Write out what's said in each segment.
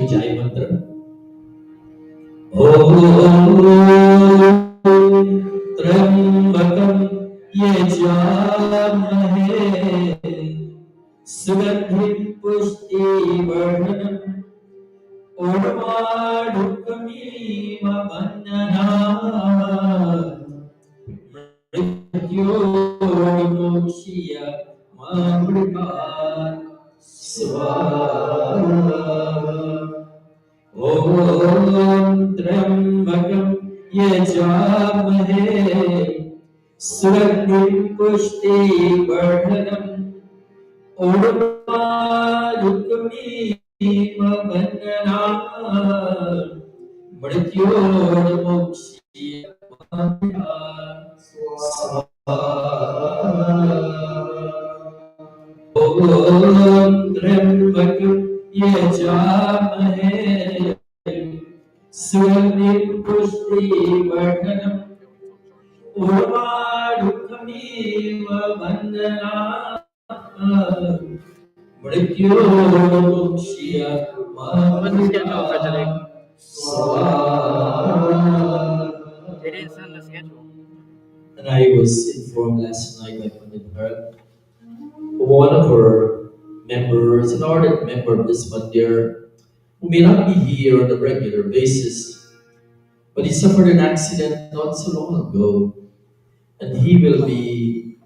जय मंत्र। ओम त्र्यंबकं यजामहे सुगंधिं पुष्टिवर्धनम् उर्वारुकमिव बन्धनात् मृत्योर्मुक्षीय मामृतात् स्वाहा। ओम त्र्यंबकं यजामहे सुगंधिं पुष्टिवर्धनम् उर्वारुकमिव बन्धनात् मृत्योर्मुक्षीय मामृतात् स्वाहा। ओम त्र्यंबकं यजामहे सुगंधिं पुष्टिवर्धनम् उर्वारुकमिव बन्धनात् मृत्योर्मुक्षीय मामृतात् स्वाहा. They didn't send the schedule. And I was informed last night by Pandit Bharat, one of our members, an ardent member of this mandir, who may not be here on a regular basis, but he suffered an accident not so long ago, and he will be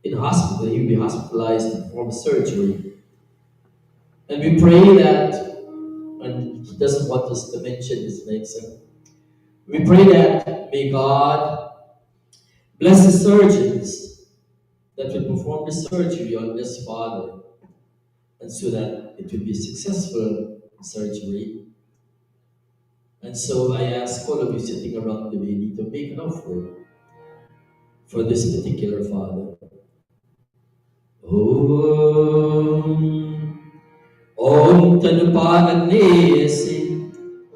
in hospital. He will be hospitalized and perform surgery. And we pray that, and he doesn't want us to mention his name, so we pray that may God bless the surgeons that will perform the surgery on this father, and so that it will be a successful surgery. And so I ask all of you sitting around the lady to make an offering for this particular father. Om Tanupanagne se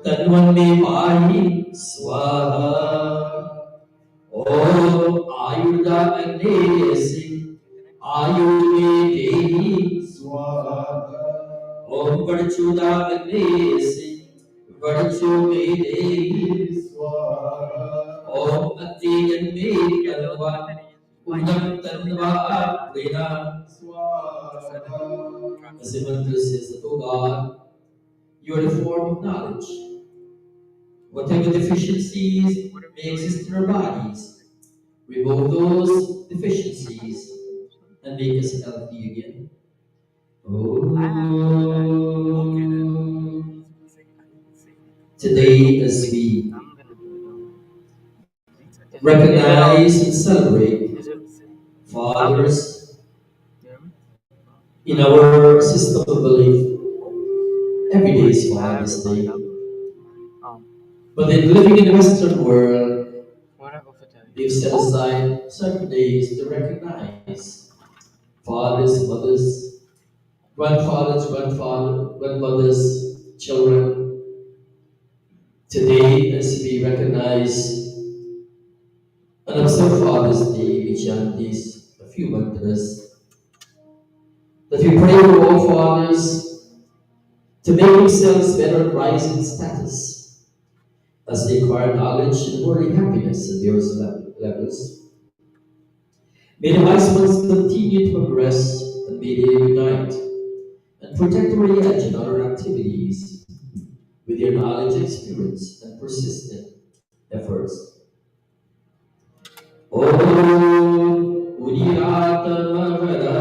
Tanvanme Pahi Swaha. Om Ayuda Agne se Ayude Dehi Swaha. Om Varchuda Agne se Varchu Me Dehi Swaha. Om Atiyan Me Kalva Unam Tanva Aprina Swaha. As the mantra says that, oh God, you are the form of knowledge. Whatever deficiencies may exist in our bodies, remove those deficiencies and make us healthy again. Today, as we recognize and celebrate fathers in our system of belief, every day is Father's Day. But in living in the Western world, we've set aside certain days to recognize fathers, mothers, grandfathers, grandmothers, children. Today, as we recognize and observe Father's Day, we chant these a few mantras that we pray for all fathers to make themselves better and rise in status as they acquire knowledge and worldly happiness at various levels. May the wise ones continue to progress, and may they unite and protect our edge in other activities with their knowledge, experience, and persistent efforts. Om Udiyata Magara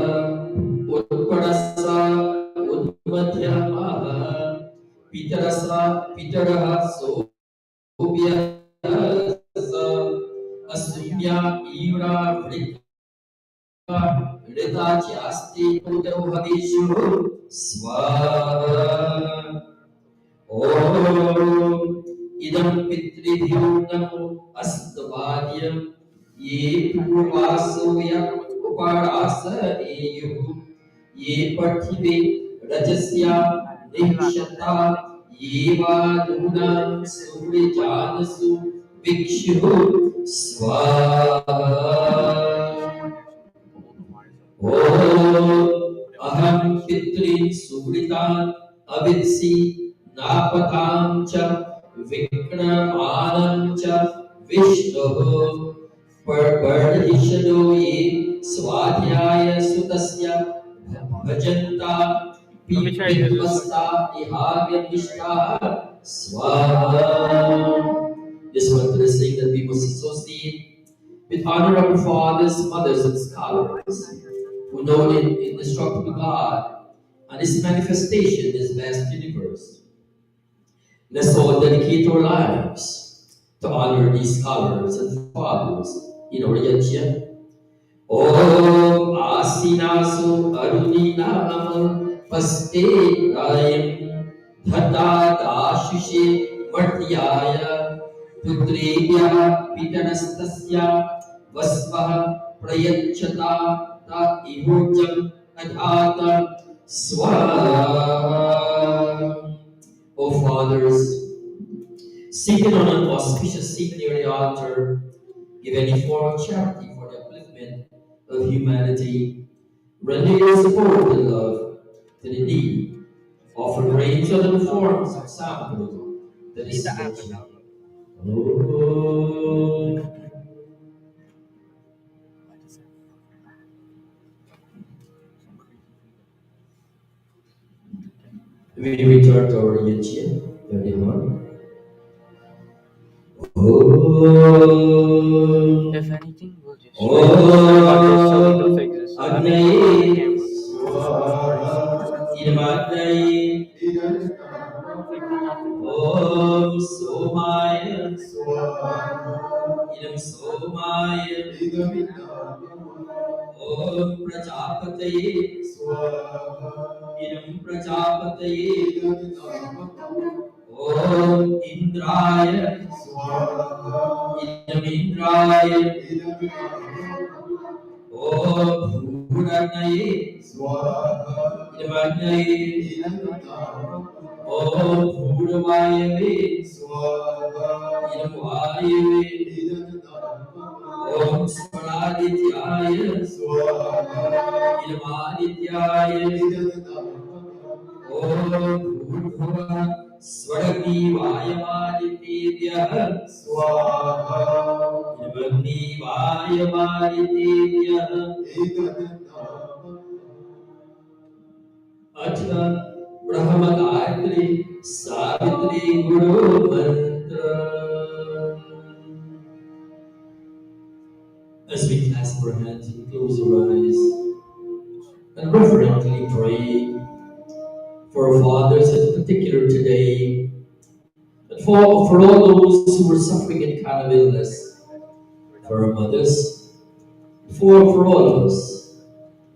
Utpadasa Udmadhyamaha Pitarasa Pitaraha Sobhyasa Asumya Ira Vrika Rita Chasti Pudro Hadishu Swaha. Om Idam Pitribhyam Namo Astavadyam Ye Purvasoya Uparasa Eyu Ye Parthive Rajasya Nikshata Ye Vanunam Surijanasu Vikshu Swaha. Om Aham Pitri Suritan अवित्सि नापतां च विक्रमानं च विष्णुः पर्वर्धिषदो ये स्वाध्याय सुतस्य भजन्ता Let me try to use this विध्वस्ता इहाव्यनिष्ठा स्वाहा. This one is saying that we must associate with honorable fathers, mothers, and scholars who know the indestructible God and His manifestation in His vast universe. Let's all dedicate our lives to honor these scholars and fathers in our yajna. Om Asinasu Aruninam Paste Rayam Dhata Dashishe Martyaya Putrebhya Pitanastasya Vasvaha Prayachata Ta Ihurjam Adhata Swaha. O fathers, seated on an auspicious seat near the altar, give any form of charity for the upliftment of humanity. Render your support and love to the needy. Offer grains under the forms of sample that Need is the app and mentioned. download. Oh. We return to our Yajna, everyone. Oh. If anything, we'll just sorry about this so we can fix this. I mean, the camera. Om Somaya Idam Somaya Om Prajapataye Idam Prajapataye Om Indraya Idam Indraya Om Bhuranaye Idam Agnaye Om Bhuravayave Idam Vayave Om Swaradityaaya Idam Adityaya Om Bhurbhuva Swaragi Vayavaditevya Idam Agni Vayavaditevya Atha Brahma Gayatri Savitri Guru Mantra. As we clasp our hands and close our eyes and reverently pray for our fathers, in particular today, and for all those who are suffering in kind of illness, for our mothers, for all of us,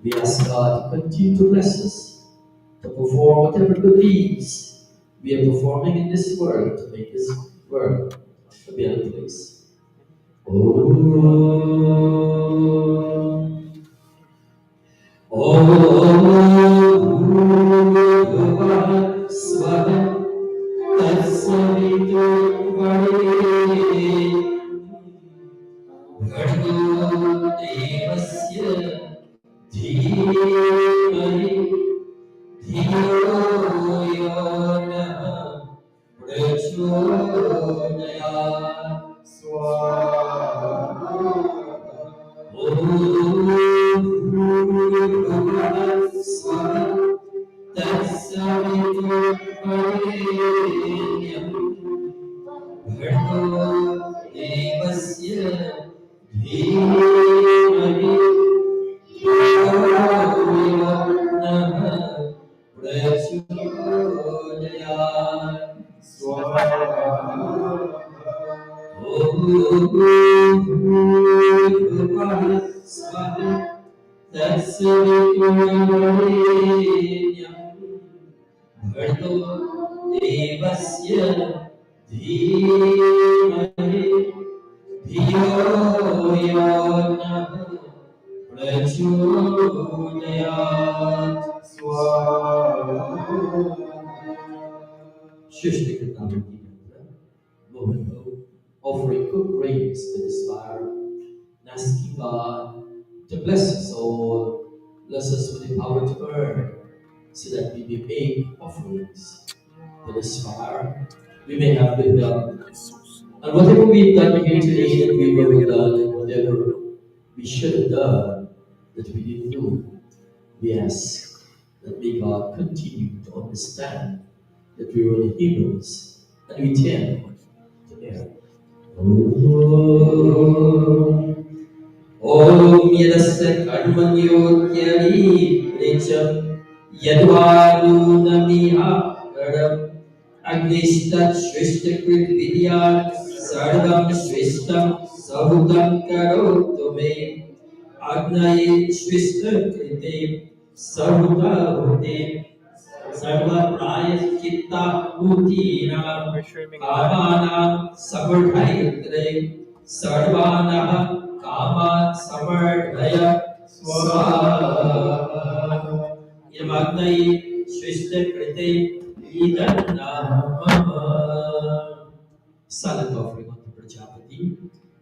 we ask God to continue to bless us, to perform whatever good deeds we are performing in this world to make this world a better place. Om Swaha Tatsaviturvarenyam Bhargo Devasya Dhimahi Dhiyo Yonah Prachodayat Swaha. Om Swaha Tatsaviturvarenyam Bhargo Devasya Dhimahi Dhiyo Yonah Prachodayat Swaha. Om Swaha Tatsaviturvarenyam Bhargo Devasya Dhimahi Dhiyo Yonah Prachodayat Swaha. Shishti Kritamurti Mantra, Mohano, offering good grace to this fire, and asking God to bless us all, bless us with the power to earn, so that we may make offerings to this fire we may have with them. And whatever we've done here today that we've ever done, and whatever we should have done that we didn't do, we ask that may God continue to understand that we were only humans and we tend to err. Om yadasya karmanyotyari necham yadvalunamiha karam agnistat shrishtakrit vidyat sarvam shrishtam sahutam karotu me agnaye shrishtakrite sahutavute Sarva Prayaschitta Bhutinam We're streaming live. Kamanam Samardhayatre Sarvanaha Kaman Samardhaya Swaha Yamagnai Shrishta Krite Idanama. Silent offering unto Prajapati.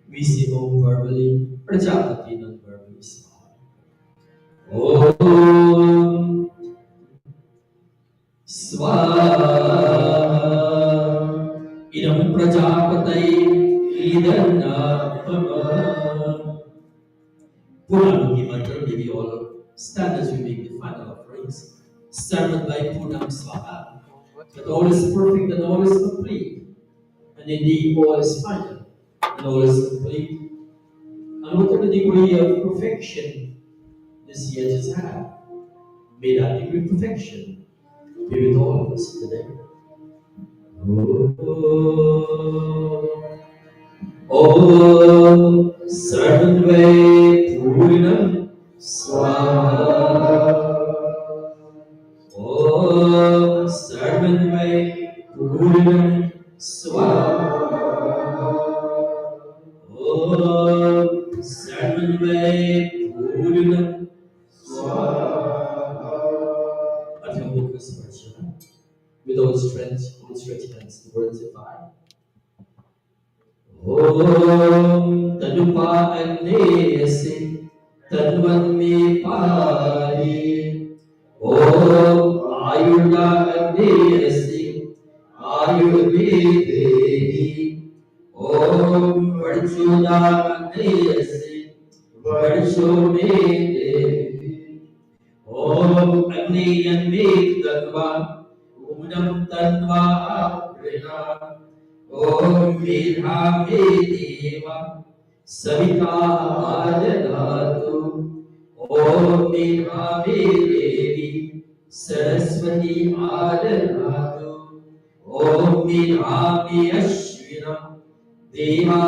We say Om verbally, Prajapati non-verbally. Om Swaha Idam Prajapatay Idanama. Punamuki mantra, may we all stand as we make the final offerings. Started by Punam Swaha. That all is perfect and all is complete. And indeed all is final and all is complete. And whatever degree of perfection this year has had, may that degree of perfection be with all of us today. Om Sarvadvai Purinam Swaha. Om Sarvadvai Purinam Swaha. Om Sarvadvai Purinam Swaha. Athamukha Sparshana. With outstretched hands, the words of I. Om Tanupa Agneyasi Tanvanme Pari. Om Ayurda Agneyasi Ayurve Dehi. Om Varchuda Agneyasi Varchome Dehi. Om Agneyan Me Tanva Unam Tanva Aprina. Om Mirha Me Deva Savita Adadatu. Om Mirha Me Devi Saraswati Adadatu. Om Mirha Me Ashvina Deva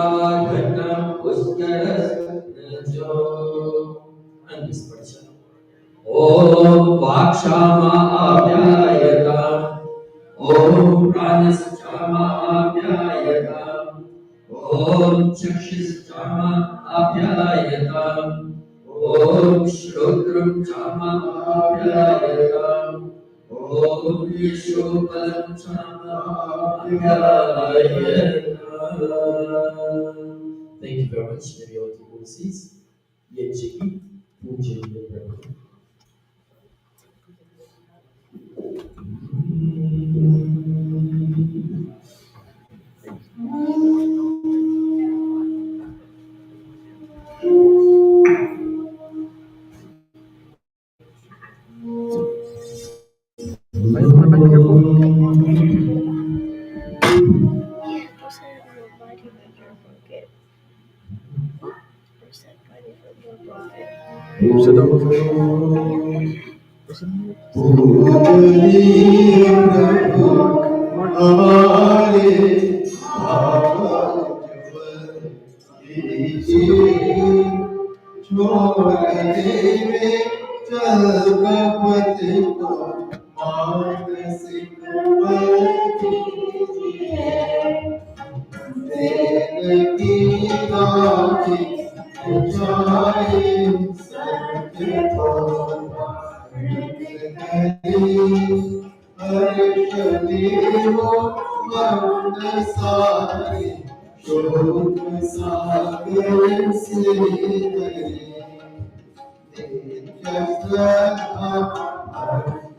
Dhanam Puskaras Rajo. And this person. Om Vakshama Abhyayatam. Om Pranashama Abhyayatam. Om Chakshishama Abhyayatam. Om Shrotram Chama Abhyayatam. Om Yashopalam Chama Abhyayatam. Thank you very much. Maybe all the overseas. Yechiki, Pujya,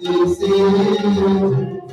It's not working right now.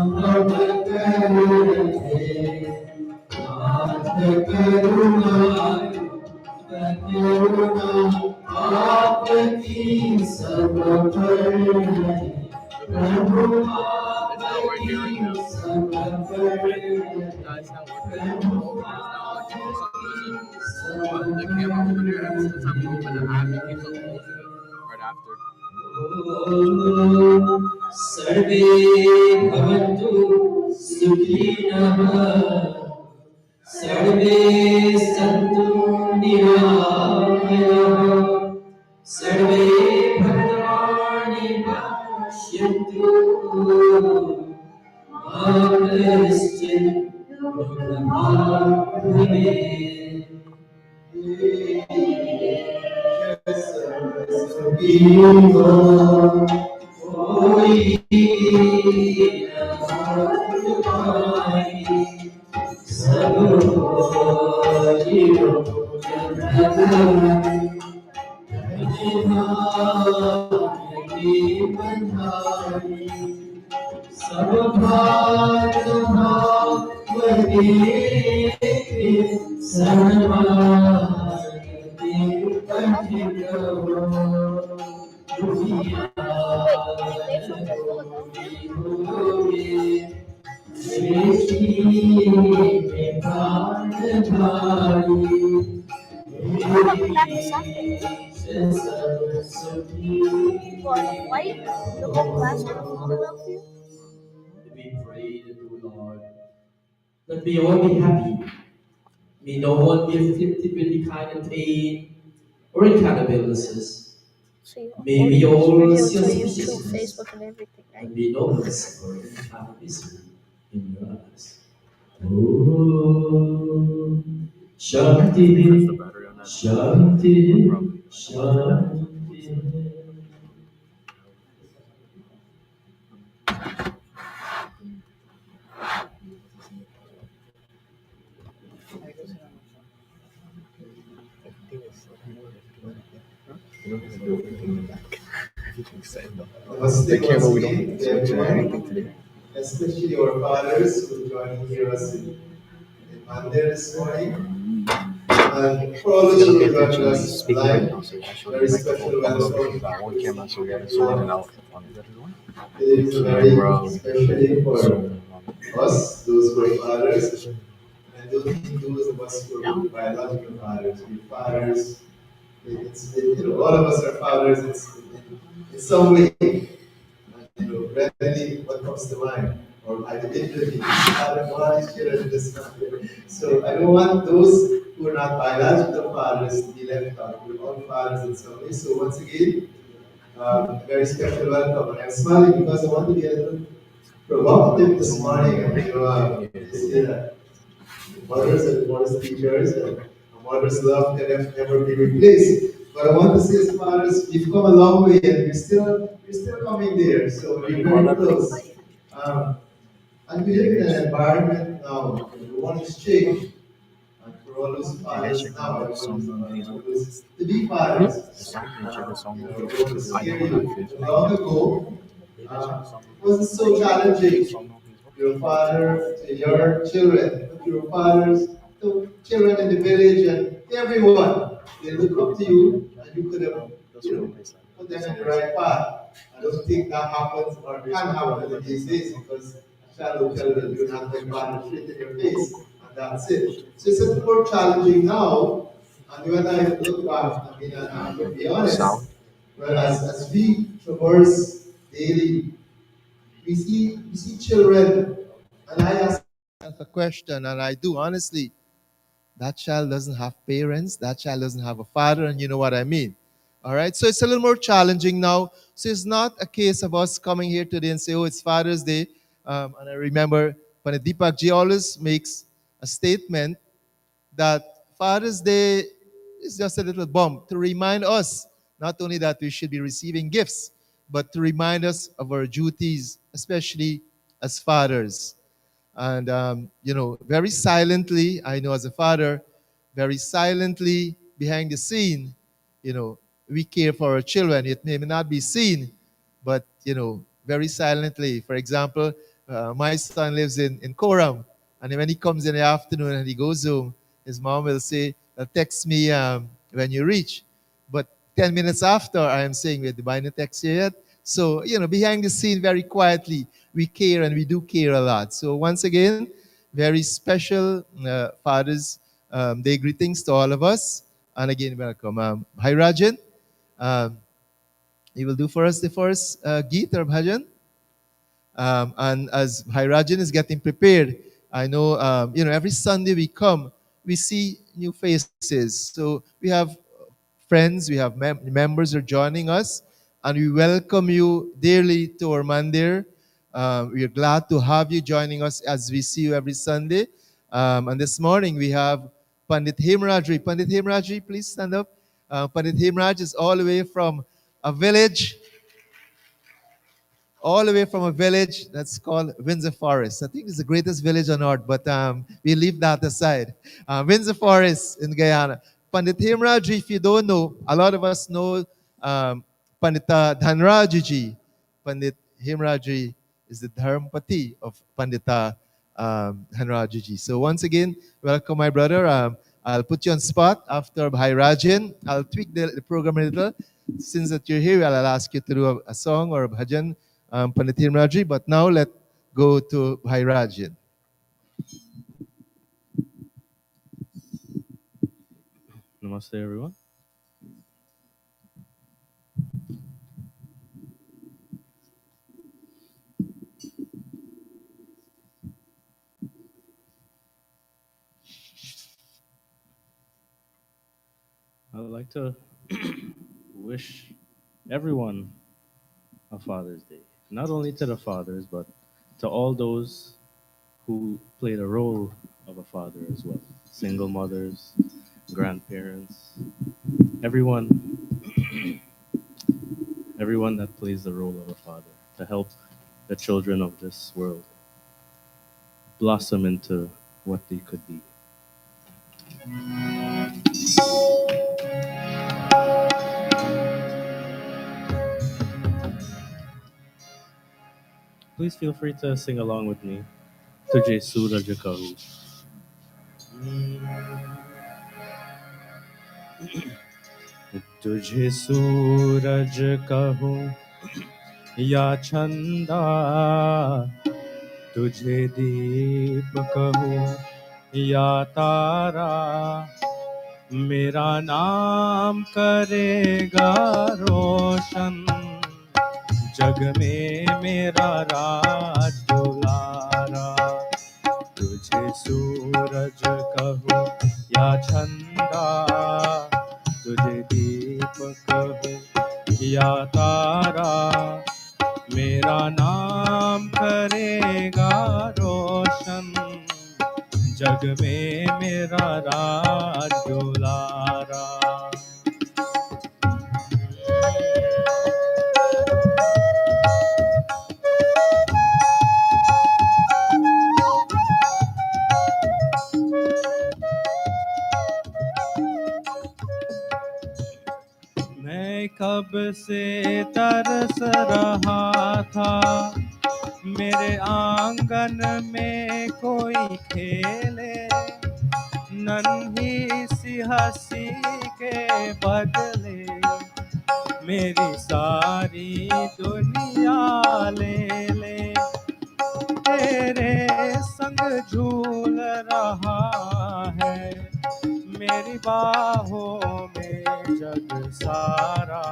No, it's not working. It's not working. For some reason, the camera over there, every single time you open the app, it keeps on closing it right after. सर्वे भवन्तु सुखिनः सर्वे सन्तु निरामयाः सर्वे भद्राणि पश्यन्तु मा कश्चित् दुःखभाग् भवेत् We pray that the Lord, that we all be happy. May no one be afflicted with any kind of pain or any kind of illnesses. May we all see auspiciousness and be no one suffer any kind of misery in your lives. Om Shanti, Shanti, Shanti. The camera, we don't switch anything today. Especially our fathers who joined here us in Mandir this morning. And for all those who joined us live, very special welcome. One camera, so we got to zoom in and out. It is a very special day for us, those who are fathers. And I don't think those of us who are biological fathers, we fathers, all of us are fathers in some way. Readily what comes to mind, or individually, father, one is children, this matter. So I don't want those who are not biological fathers to be left out. We're all fathers in some way. So once again, a very special welcome. And I'm smiling because I want to be a little provocative this morning. And they say that mothers and mothers teachers and mothers' love can never be replaced. But I want to say, as fathers, we've come a long way, and we're still coming there. So we're very close. And we live in an environment now where the one is changed. And for all those fathers now, to be fathers, it was scary. Long ago, it wasn't so challenging. You're a father to your children, but you're fathers to children in the village and everyone. They look up to you, and you could have, put them in the right path. I don't think that happens or can happen these days because a child will tell you you have their father straight in your face, and that's it. So it's more challenging now. And when I look back, I'm going to be honest. Well, as we traverse daily, we see children, and I ask myself a question, and I do honestly. That child doesn't have parents, that child doesn't have a father, and you know what I mean. All right, so it's a little more challenging now. So it's not a case of us coming here today and say, oh, it's Father's Day. And I remember when Deepak Ji always makes a statement that Father's Day is just a little bump to remind us not only that we should be receiving gifts, but to remind us of our duties, especially as fathers. And, very silently, I know as a father, very silently behind the scene, you know, we care for our children. It may not be seen, but, very silently. For example, my son lives in Coram, and when he comes in the afternoon and he goes home, his mom will say, text me when you reach. But 10 minutes after, I am saying, wait, did I not text you yet? So, behind the scene, very quietly, we care and we do care a lot. So, once again, very special Father's Day greetings to all of us. And again, welcome. Hi, Rajan. Um, you will do for us the first Geet or Bhajan. And as Rajan is getting prepared, I know, every Sunday we come, we see new faces. So we have friends, we have members are joining us, and we welcome you dearly to our mandir. We are glad to have you joining us as we see you every Sunday. And this morning we have Pandit Hemrajri. Pandit Hemrajri, please stand up. Pandit Hemraj is a village all the way from a village that's called Windsor Forest. I think it's the greatest village on earth, but we leave that aside. Windsor Forest in Guyana. Pandit Hemrajji, if you don't know, a lot of us know Pandita Dhanrajiji. Pandit Hemrajji is the Dharmpati of Pandita Dhanrajiji. So once again, welcome my brother. I'll put you on spot after Bhai Rajan. I'll tweak the program a little. Since that you're here, I'll ask you to do a song or a bhajan, Pandit Hemrajji. But now let's go to Bhai Rajan. Namaste, everyone. I would like to wish everyone a Father's Day. Not only to the fathers, but to all those who play the role of a father as well. Single mothers, grandparents, everyone, everyone that plays the role of a father to help the children of this world blossom into what they could be. Please feel free to sing along with me. Tujhe Suraj Kahu. तुझे सूरज कहूँ या चंदा, तुझे दीप कहूँ या तारा, मेरा नाम करेगा रोशन, जग में मेरा राज दुलारा. तुझे सूरज कहूँ या चंदा, तुझे दीप कहूँ या तारा, मेरा नाम करेगा रोशन, जग में मेरा राज दुलारा. मैं कब से तरस रहा था, मेरे आंगन में कोई खेले, नन्ही सी हंसी के बदले मेरी सारी दुनिया ले ले. तेरे संग झूल रहा है मेरी बाहों में जग सारा,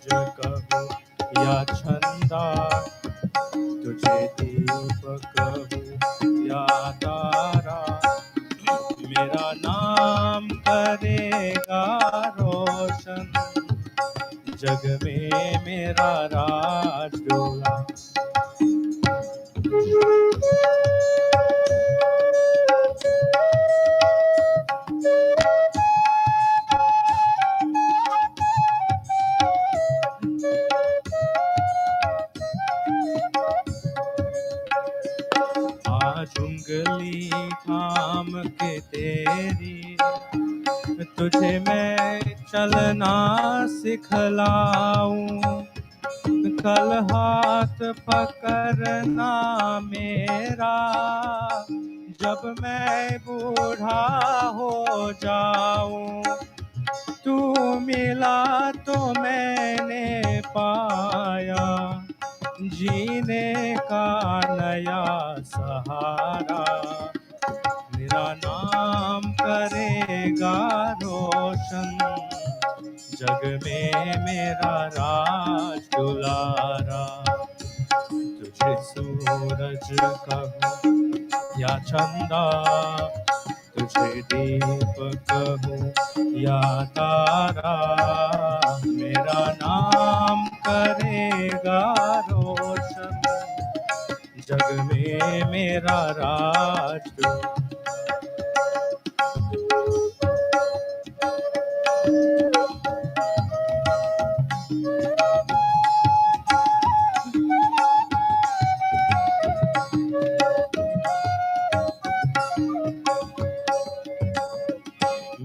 कहूँ या छंदा, तुझे दीप कहूँ या तारा, मेरा नाम करेगा रोशन, जग में मेरा राज डोला। आज उंगली थाम के तेरी, तुझे मैं चलना सिखलाऊं, कल हाथ पकड़ना मेरा, जब मैं बूढ़ा हो जाऊं। तू मिला तो मैंने पाया, जीने का नया सहारा, मेरा नाम करेगा रोशन, जग में मेरा राज दुलारा। तुझे सूरज कहूँ या चंदा, तुझे दीप कहूँ या तारा, मेरा नाम करेगा रोशन, जग में मेरा राज।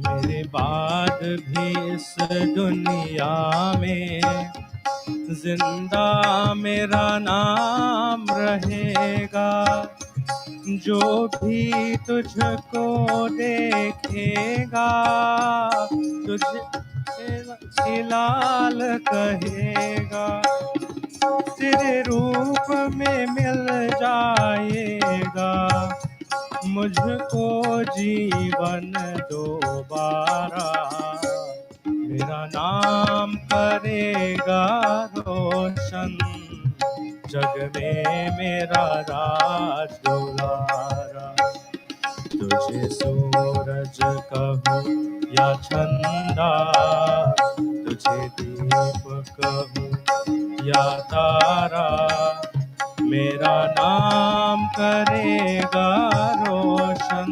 मेरे बाद भी इस दुनिया में जिंदा मेरा नाम रहेगा, जो भी तुझको देखेगा तुझे लाल कहेगा, तेरे रूप में मिल जाएगा मुझको जीवन दोबारा, मेरा नाम करेगा रोशन, जग में मेरा राज दुलारा। तुझे सूरज कहूँ या चंदा, तुझे दीप कहूँ या तारा, मेरा नाम करेगा रोशन,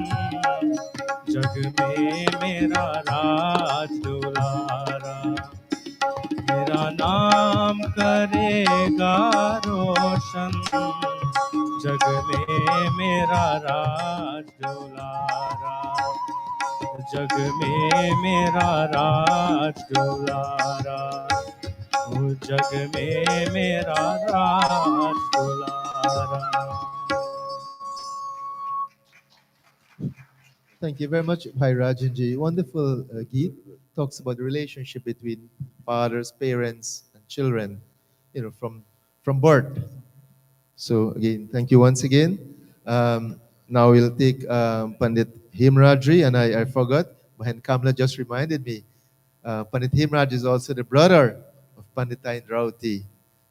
जग में मेरा राज दुलारा, मेरा नाम करेगा रोशन, जग में मेरा राज दुलारा, जग में मेरा राज दुलारा, जग में मेरा राज दुलारा। Thank you very much, Bhai Rajanji. Wonderful Geet. Talks about the relationship between fathers, parents, and children, from birth. So again, thank you once again. Now we'll take Pandit Himradri, and I forgot, Mahan Kamla just reminded me. Pandit Himraj is also the brother of Pandita Indrauti.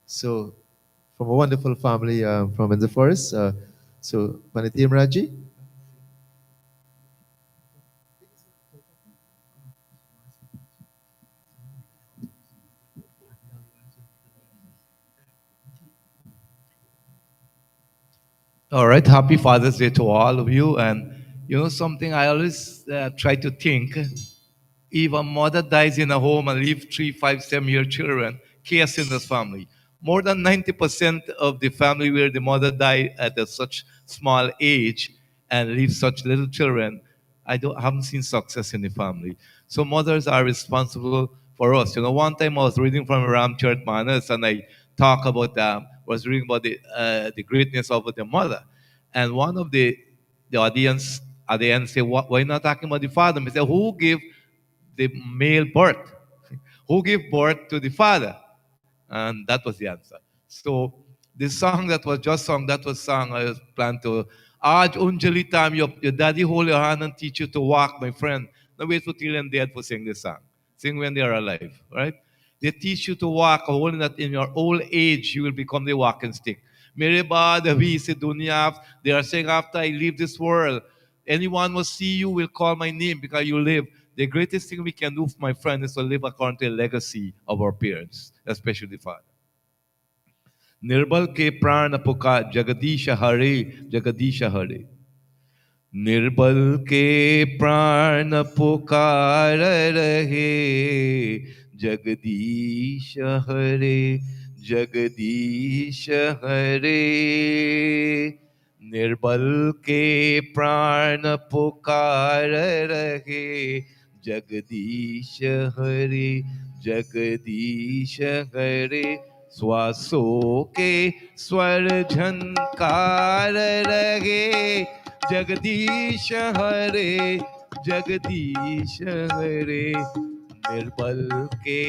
So from a wonderful family from the forest. So Pandit Himradji. All right, happy Father's Day to all of you. And you know something, I always try to think, if a mother dies in a home and leave 3, 5, 7-year children, chaos in this family. More than 90% of the family where the mother died at such small age and leave such little children, haven't seen success in the family. So mothers are responsible for us. You know, one time I was reading from Ramchart Manas, and I talk about was reading about the greatness of the mother, and one of the audience at the end say, "Why not talking about the father?" He said, "Who gave the male birth? Who gave birth to the father?" And that was the answer. So the song that was just sung, that was sung, I was planned to, Aaj unjali time, your daddy hold your hand and teach you to walk, my friend. No wait for till and dead for sing this song. Sing when they are alive, right? They teach you to walk, only that in your old age you will become the walking stick. मेरे बाद अभी इस दुनिया, they are saying after I leave this world, anyone will see you will call my name because you live. The greatest thing we can do, my friend, is to live according to the legacy of our parents, especially the father. निर्बल के प्राण पुकार जगदीश हरे जगदीश हरे निर्बल के प्राण पुकार रहे जगदीश हरे जगदीश हरे निर्बल के प्राण पुकार रहे जगदीश हरे जगदीश हरे श्वासों के स्वर झनकार रहे जगदीश हरे जगदीश हरे निर्बल के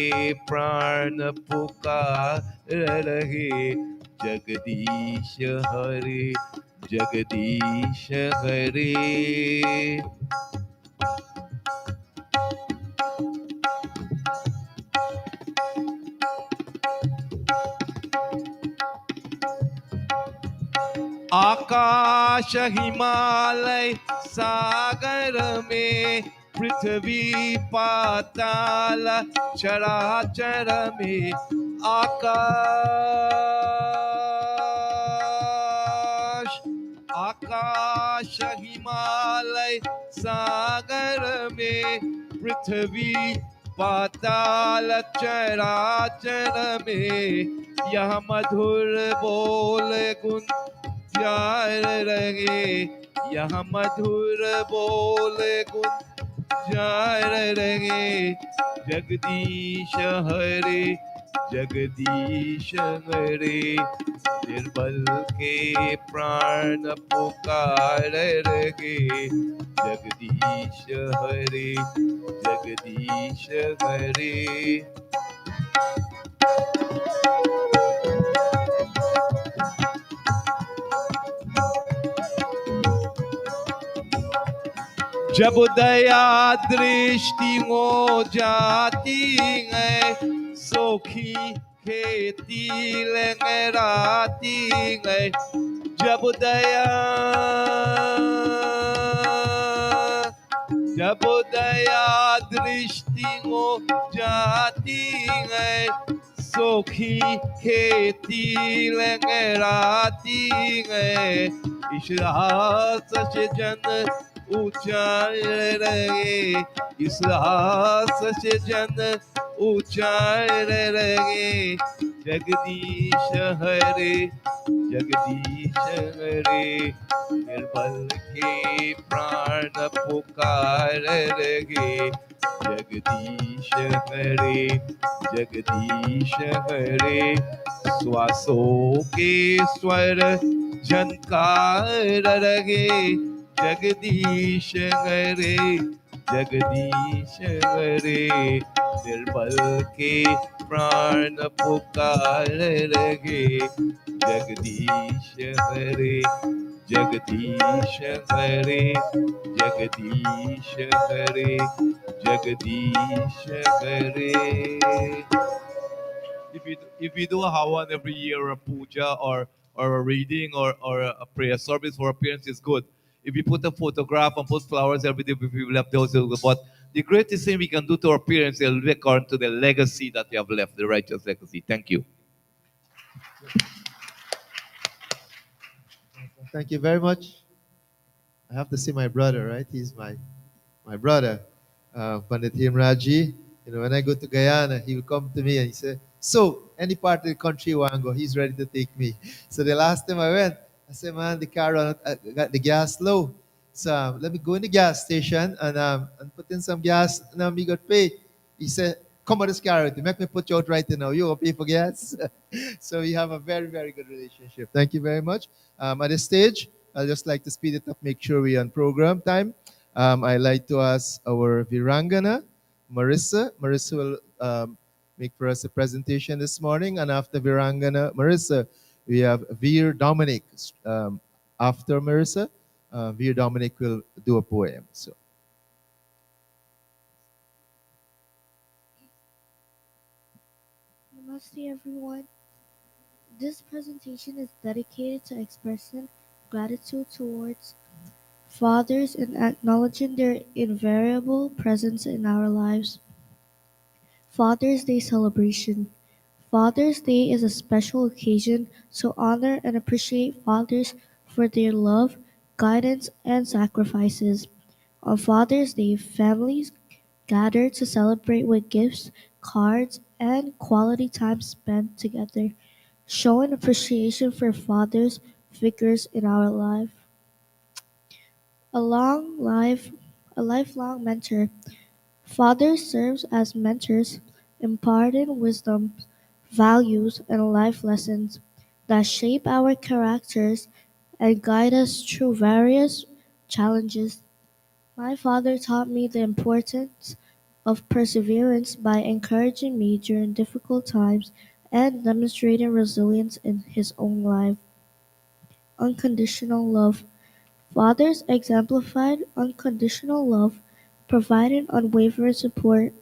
प्राण पुकार रहे जगदीश हरे जगदीश हरे आकाश हिमालय सागर में पृथ्वी पाताल चराचर में आकाश हिमालय सागर में पृथ्वी पाताल चराचर में यह मधुर बोल गुण जार रहे यह मधुर बोल गुण जार रहे जगदीश हरे जगदीश हरे निर्बल के प्राण पुकार रहे जगदीश हरे जगदीश हरे जब दया दृष्टि हो जाती है सोखी खेती लहराती है जब दया दृष्टि हो जाती है सोखी खेती लहराती है इस हास से जन ऊंचाई रहे इस हास से जन ऊंचाई रहे जगदीश हरे जगदीश हरे निर्बल के प्राण पुकार रहे जगदीश हरे जगदीश हरे श्वासों के स्वर झनकार रहे जगदीश हरे जगदीश हरे निर्बल के प्राण पुकार रहे जगदीश हरे जगदीश हरे जगदीश हरे जगदीश हरे if we do a hawan every year or a puja or a reading or a prayer service for appearance is good. If we put a photograph and put flowers every day, we will have those. But the greatest thing we can do to our parents is look according to the legacy that they have left, the righteous legacy. Thank you. Thank you very much. I have to see my brother, right? He's my brother, Pandit Himraji. You know, when I go to Guyana, he will come to me and he say, "So, any part of the country you want to go, he's ready to take me." So the last time I went, I said, "Man, the car got the gas low. So let me go in the gas station and put in some gas, and then we got paid." He said, "Come on, this car, make me put you out right now. You will pay for gas." So we have a very, very good relationship. Thank you very much. At this stage, I'd just like to speed it up, make sure we're on program time. I'd like to ask our Virangana, Marissa. Marissa will make for us a presentation this morning. And after Virangana, Marissa, we have Veer Dominic. After Marissa, Veer Dominic will do a poem. So. Namaste, everyone. This presentation is dedicated to expressing gratitude towards fathers and acknowledging their invariable presence in our lives. Father's Day celebration. Father's Day is a special occasion to honor and appreciate fathers for their love, guidance, and sacrifices. On Father's Day, families gather to celebrate with gifts, cards, and quality time spent together, showing appreciation for fathers' figures in our life. A long life, a lifelong mentor. Father serves as mentors, imparting wisdom, values, and life lessons that shape our characters and guide us through various challenges. My father taught me the importance of perseverance by encouraging me during difficult times and demonstrating resilience in his own life. Unconditional love. Fathers exemplified unconditional love, providing unwavering support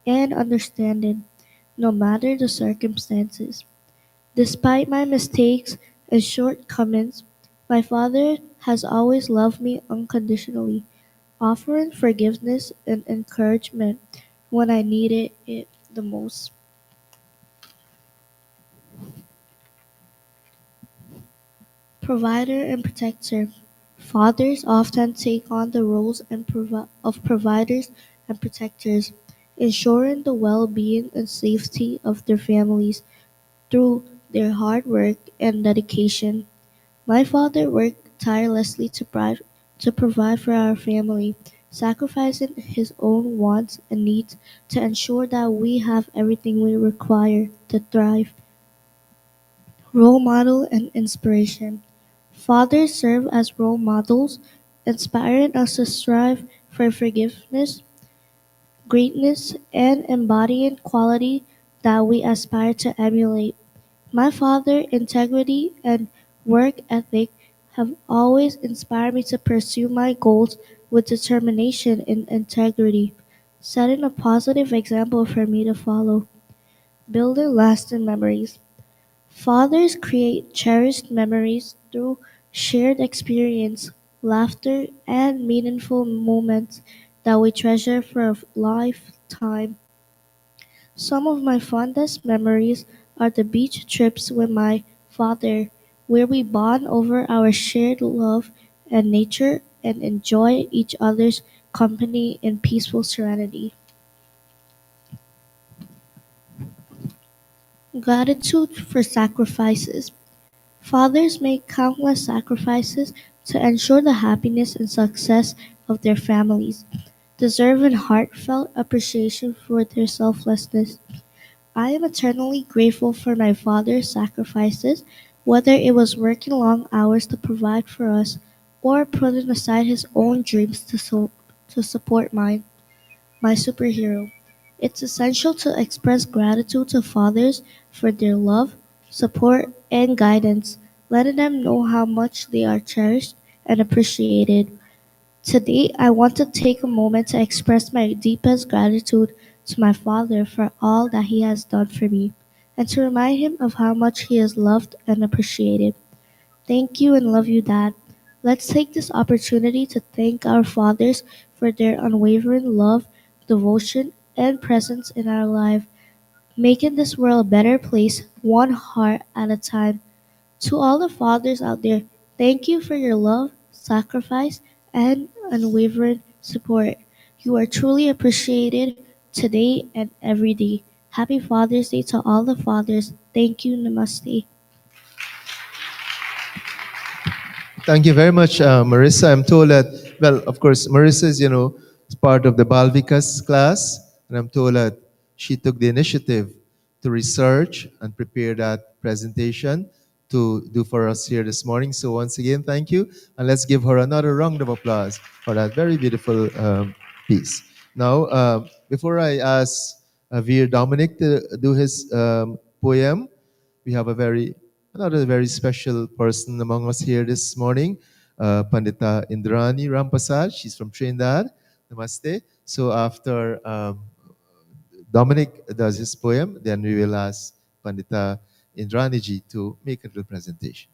and understanding, no matter the circumstances. Despite my mistakes and shortcomings, my father has always loved me unconditionally, offering forgiveness and encouragement when I needed it the most. Provider and protector. Fathers often take on the roles of providers and protectors, ensuring the well-being and safety of their families through their hard work and dedication. My father worked tirelessly to provide for our family, sacrificing his own wants and needs to ensure that we have everything we require to thrive. Role model and inspiration. Fathers serve as role models, inspiring us to strive for forgiveness, greatness, and embodying quality that we aspire to emulate. My father's integrity and work ethic have always inspired me to pursue my goals with determination and integrity, setting a positive example for me to follow. Building lasting memories. Fathers create cherished memories through shared experience, laughter, and meaningful moments that we treasure for a lifetime. Some of my fondest memories are the beach trips with my father, where we bond over our shared love and nature and enjoy each other's company in peaceful serenity. Gratitude for sacrifices. Fathers make countless sacrifices to ensure the happiness and success of their families, deserving heartfelt appreciation for their selflessness. I am eternally grateful for my father's sacrifices, whether it was working long hours to provide for us or putting aside his own dreams to support mine. My superhero. It's essential to express gratitude to fathers for their love, support, and guidance, letting them know how much they are cherished and appreciated. Today, I want to take a moment to express my deepest gratitude to my father for all that he has done for me, and to remind him of how much he is loved and appreciated. Thank you and love you, Dad. Let's take this opportunity to thank our fathers for their unwavering love, devotion, and presence in our life, making this world a better place, one heart at a time. To all the fathers out there, thank you for your love, sacrifice, and unwavering support. You are truly appreciated today and every day. Happy Father's Day to all the fathers. Thank you. Namaste. Thank you very much, Marissa. I'm told that, well, of course, Marissa is, is part of the Balvikas class, and I'm told that she took the initiative to research and prepare that presentation to do for us here this morning. So once again, thank you, and let's give her another round of applause for that very beautiful piece. Now, before I ask Veer Dominic to do his poem, we have another very special person among us here this morning, Pandita Indrani Rampasad. She's from Trinidad. Namaste. So after Dominic does his poem, then we will ask Pandita Indraniji to make a little presentation.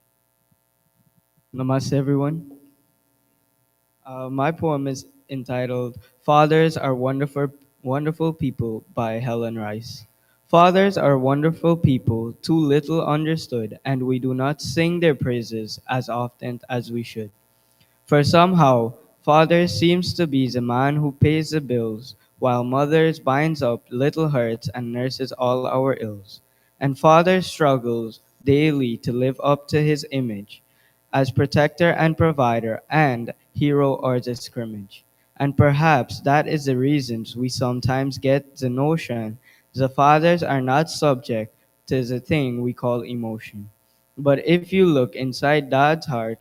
Namaste, everyone. My poem is entitled Fathers Are Wonderful People by Helen Rice. Fathers are wonderful people, too little understood, and we do not sing their praises as often as we should. For somehow, father seems to be the man who pays the bills, while mothers binds up little hurts and nurses all our ills. And father struggles daily to live up to his image as protector and provider and hero or the scrimmage. And perhaps that is the reasons we sometimes get the notion the fathers are not subject to the thing we call emotion. But if you look inside Dad's heart,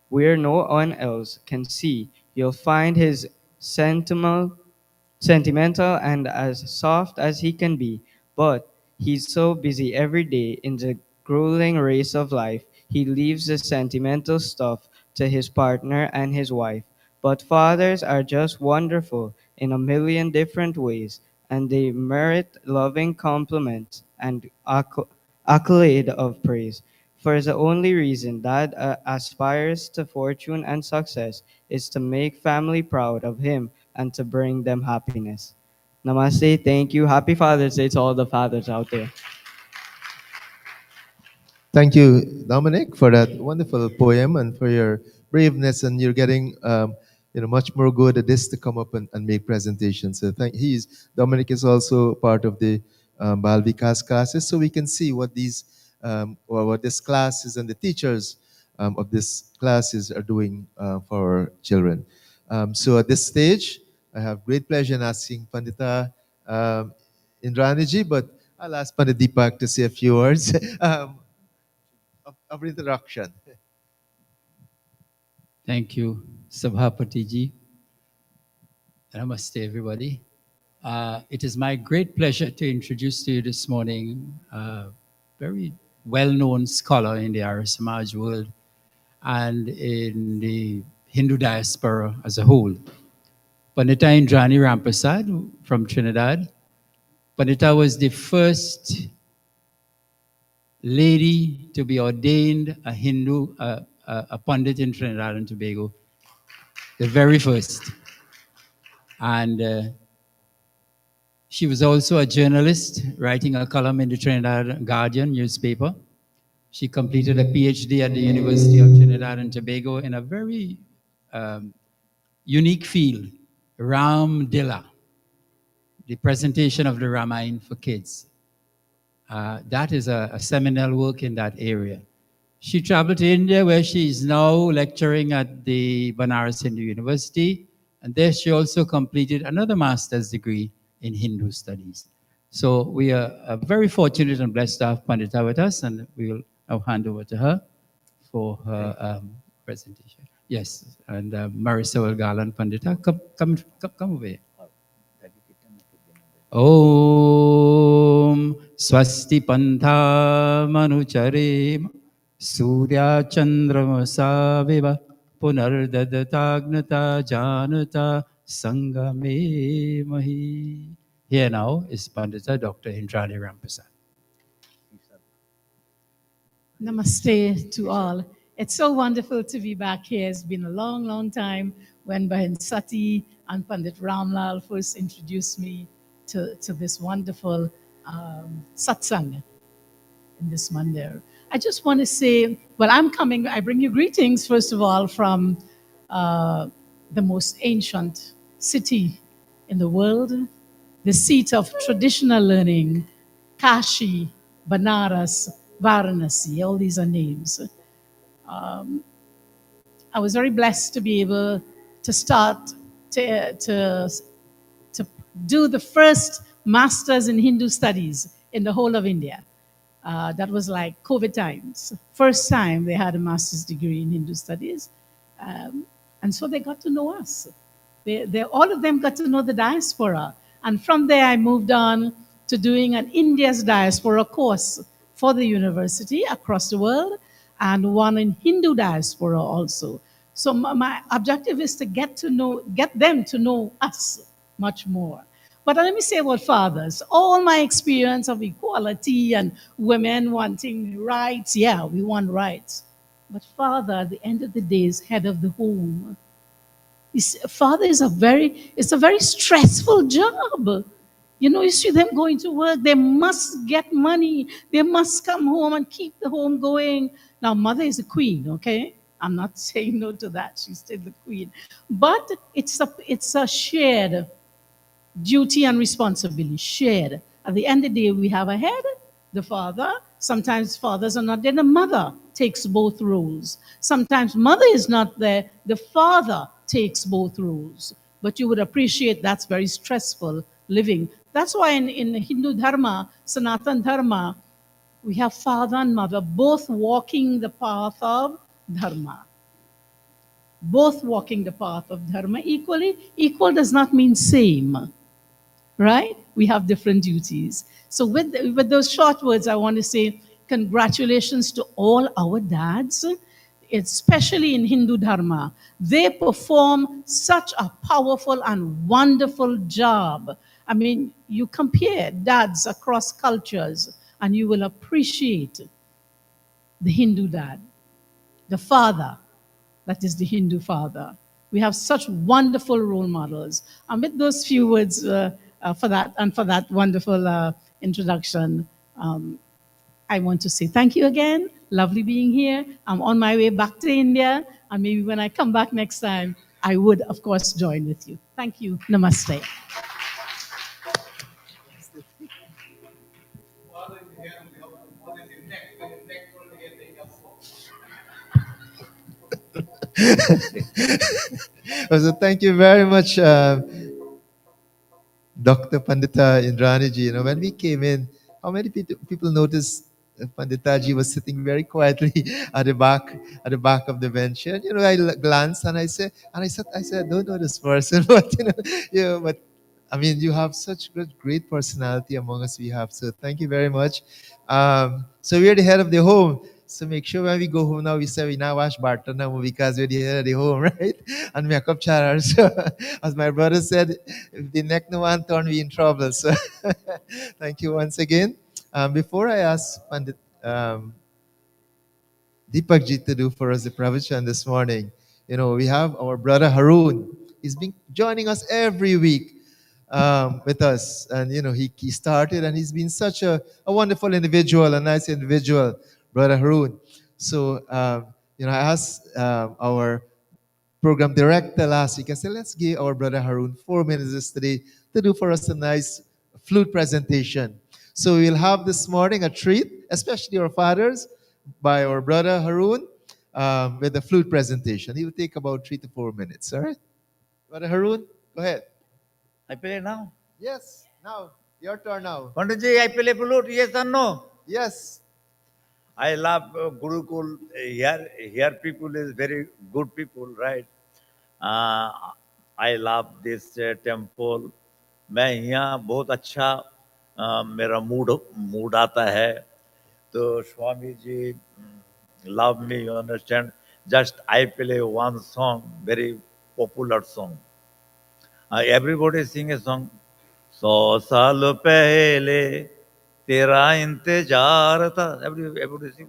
where no one else can see, you'll find his sentimental and as soft as he can be, but he's so busy every day in the grueling race of life, he leaves the sentimental stuff to his partner and his wife. But fathers are just wonderful in a million different ways, and they merit loving compliments and accolade of praise. For the only reason Dad aspires to fortune and success is to make family proud of him and to bring them happiness. Namaste, thank you. Happy Father's Day to all the fathers out there. Thank you, Dominic, for that wonderful poem and for your braveness. And you're getting, much more good at this to come up and make presentations. So Dominic is also part of the Bal Vikas classes, so we can see what these or what this classes and the teachers of this classes are doing for children. So at this stage, I have great pleasure in asking Pandita Indraniji, but I'll ask Pandit Deepak to say a few words. Of introduction. Thank you, Sabhapati ji. Namaste, everybody. It is my great pleasure to introduce to you this morning a very well-known scholar in the Arya Samaj world and in the Hindu diaspora as a whole. Pandita Indrani Ramprasad from Trinidad. Pandita was the first lady to be ordained a Hindu, a Pandit in Trinidad and Tobago, the very first. And she was also a journalist, writing a column in the Trinidad Guardian newspaper. She completed a PhD at the University of Trinidad and Tobago in a very unique field, Ram Dila, the presentation of the Ramayana for kids. That is a seminal work in that area. She traveled to India, where she is now lecturing at the Banaras Hindu University, and there she also completed another master's degree in Hindu studies. So we are very fortunate and blessed to have Pandita with us, and we will now hand over to her for her presentation. Yes, and Marisa Galan Pandita, come over here. Om Swasti Pantha Manuchare Surya Chandramasa Viva Punardadatagnata Janata Sangame Mahi. Here now is Pandita Dr. Indrani Ramprasad. Namaste to all. It's so wonderful to be back here. It's been a long, long time when Bahin Sati and Pandit Ramlal first introduced me to this wonderful satsang in this mandir. I just want to say, I bring you greetings, first of all, from the most ancient city in the world, the seat of traditional learning, Kashi, Banaras, Varanasi, all these are names. I was very blessed to be able to start to do the first masters in Hindu studies in the whole of India. That was like COVID times. First time they had a master's degree in Hindu studies. And so they got to know us. All of them got to know the diaspora. And from there, I moved on to doing an India's diaspora course for the university across the world, and one in Hindu diaspora also. So my objective is to get them to know us much more. But let me say about fathers. All my experience of equality and women wanting rights, yeah, we want rights. But father, at the end of the day, is head of the home. Father is it's a very stressful job. You know, you see them going to work, they must get money, they must come home and keep the home going. Now, mother is a queen, okay? I'm not saying no to that. She's still the queen. But it's a shared duty and responsibility shared. At the end of the day, we have a head, the father. Sometimes fathers are not there. The mother takes both roles. Sometimes mother is not there. The father takes both roles. But you would appreciate that's very stressful living. That's why in Hindu Dharma, Sanatan Dharma, we have father and mother both walking the path of Dharma. Both walking the path of Dharma equally. Equal does not mean same, right? We have different duties. So, with those short words, I want to say congratulations to all our dads, especially in Hindu Dharma. They perform such a powerful and wonderful job. I mean, you compare dads across cultures, and you will appreciate the Hindu dad, the father that is the Hindu father. We have such wonderful role models. And with those few words for that wonderful introduction, I want to say thank you again. Lovely being here. I'm on my way back to India, and maybe when I come back next time, I would, of course, join with you. Thank you. Namaste. So thank you very much, Dr. Pandita Indraniji. You know, when we came in, how many people noticed Panditaji was sitting very quietly at the back of the bench? And, you know, I glanced and I said, don't know this person, but but I mean, you have such great personality among us. We have so thank you very much. So we're the head of the home. So make sure when we go home now, we say we now watch Barton now because we're the head of the home, right? And make up chairs. So as my brother said, if the neck no one turn, we in trouble. So thank you once again. Before I ask Pandit Deepakji to do for us the pravachan this morning, you know, we have our brother Harun. He's been joining us every week with us. And, you know, he started and he's been such a wonderful individual, a nice individual, brother Harun. So, you know, I asked our program director last week. I said, let's give our brother Harun 4 minutes yesterday to do for us a nice flute presentation. So we'll have this morning a treat, especially our fathers, by our brother Harun with the flute presentation. It will take about 3 to 4 minutes. All right, brother Harun, go ahead. I play now. Yes, now your turn now. Panditji, I play flute. Yes or no? Yes. I love Gurukul. Here people is very good people, right? Uh, I love this temple. मैं यहाँ बहुत अच्छा मेरा mood आता है तो Swami ji love me, you understand? Just I play one song, very popular song. Everybody sing a song. 100 साल पहले तेरा इंतजार था. Everybody sing.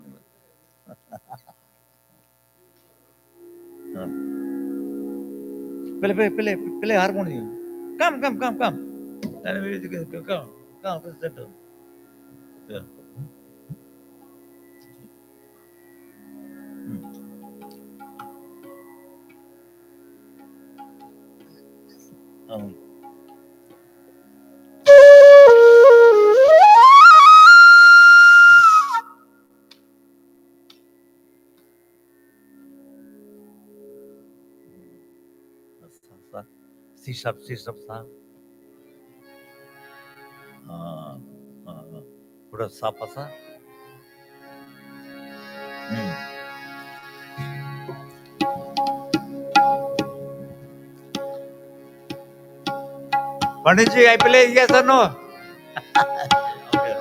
Play harmonium. Come. And we come, settle. Yeah. Um, C sharp, sa. थोड़ा सा पसा. Pandit ji, I play yes or no? Okay.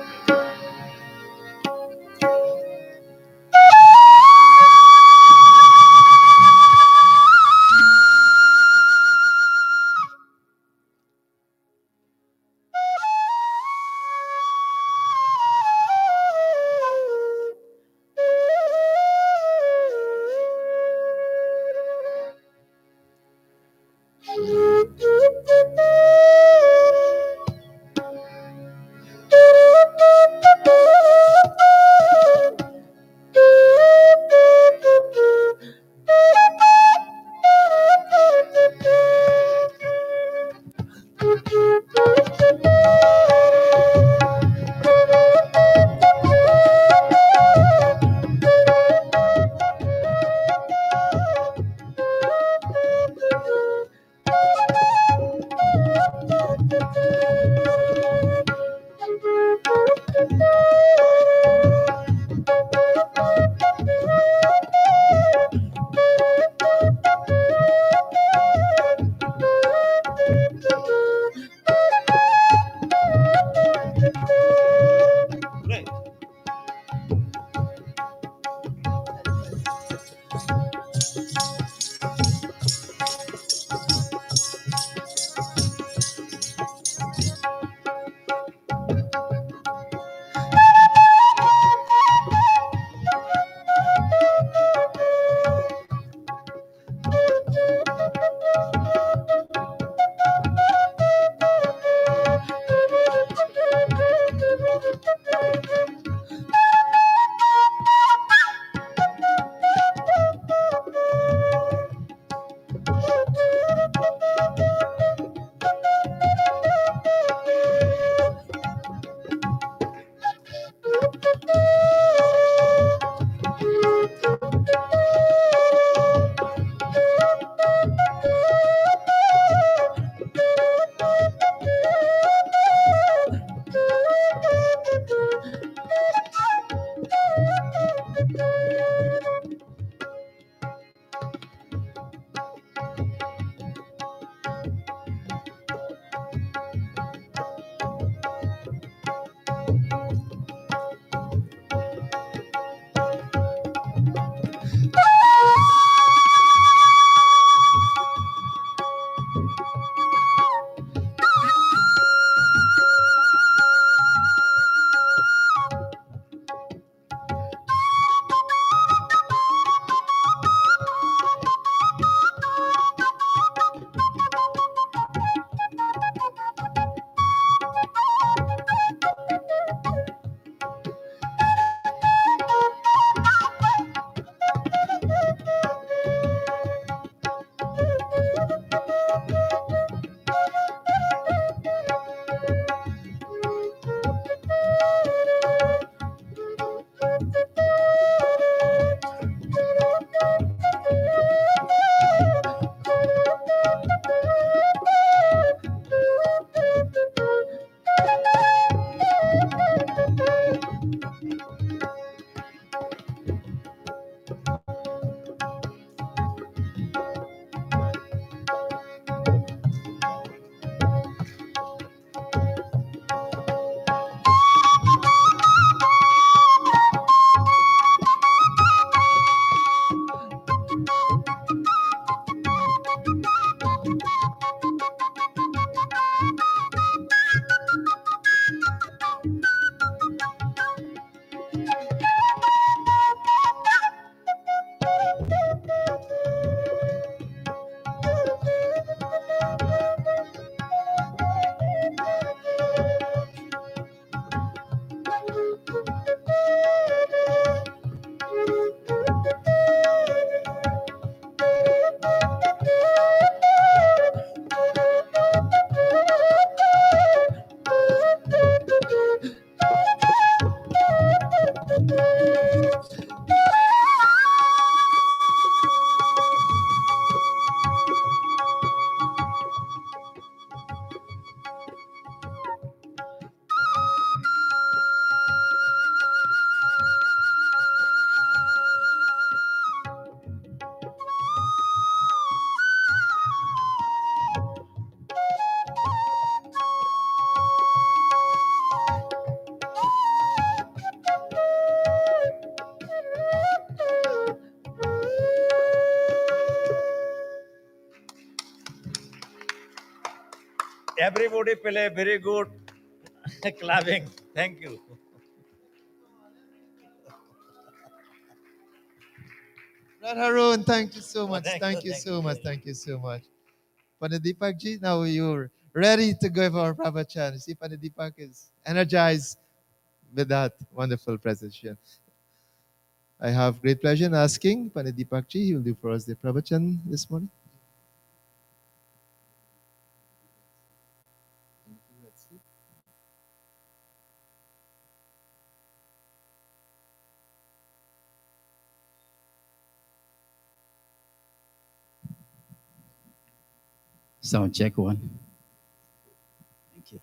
everybody play very good clapping. Thank you. Brother Harun, thank you so Oh, much. thank you, Thank you thank you so much. very Thank you so much. Panadipak ji, now you're ready to give our pravachan. See, Panadipak is energized with that wonderful presentation. I have great pleasure in asking Panadipak ji, he will do for us the pravachan this morning. Sound check one. Thank you.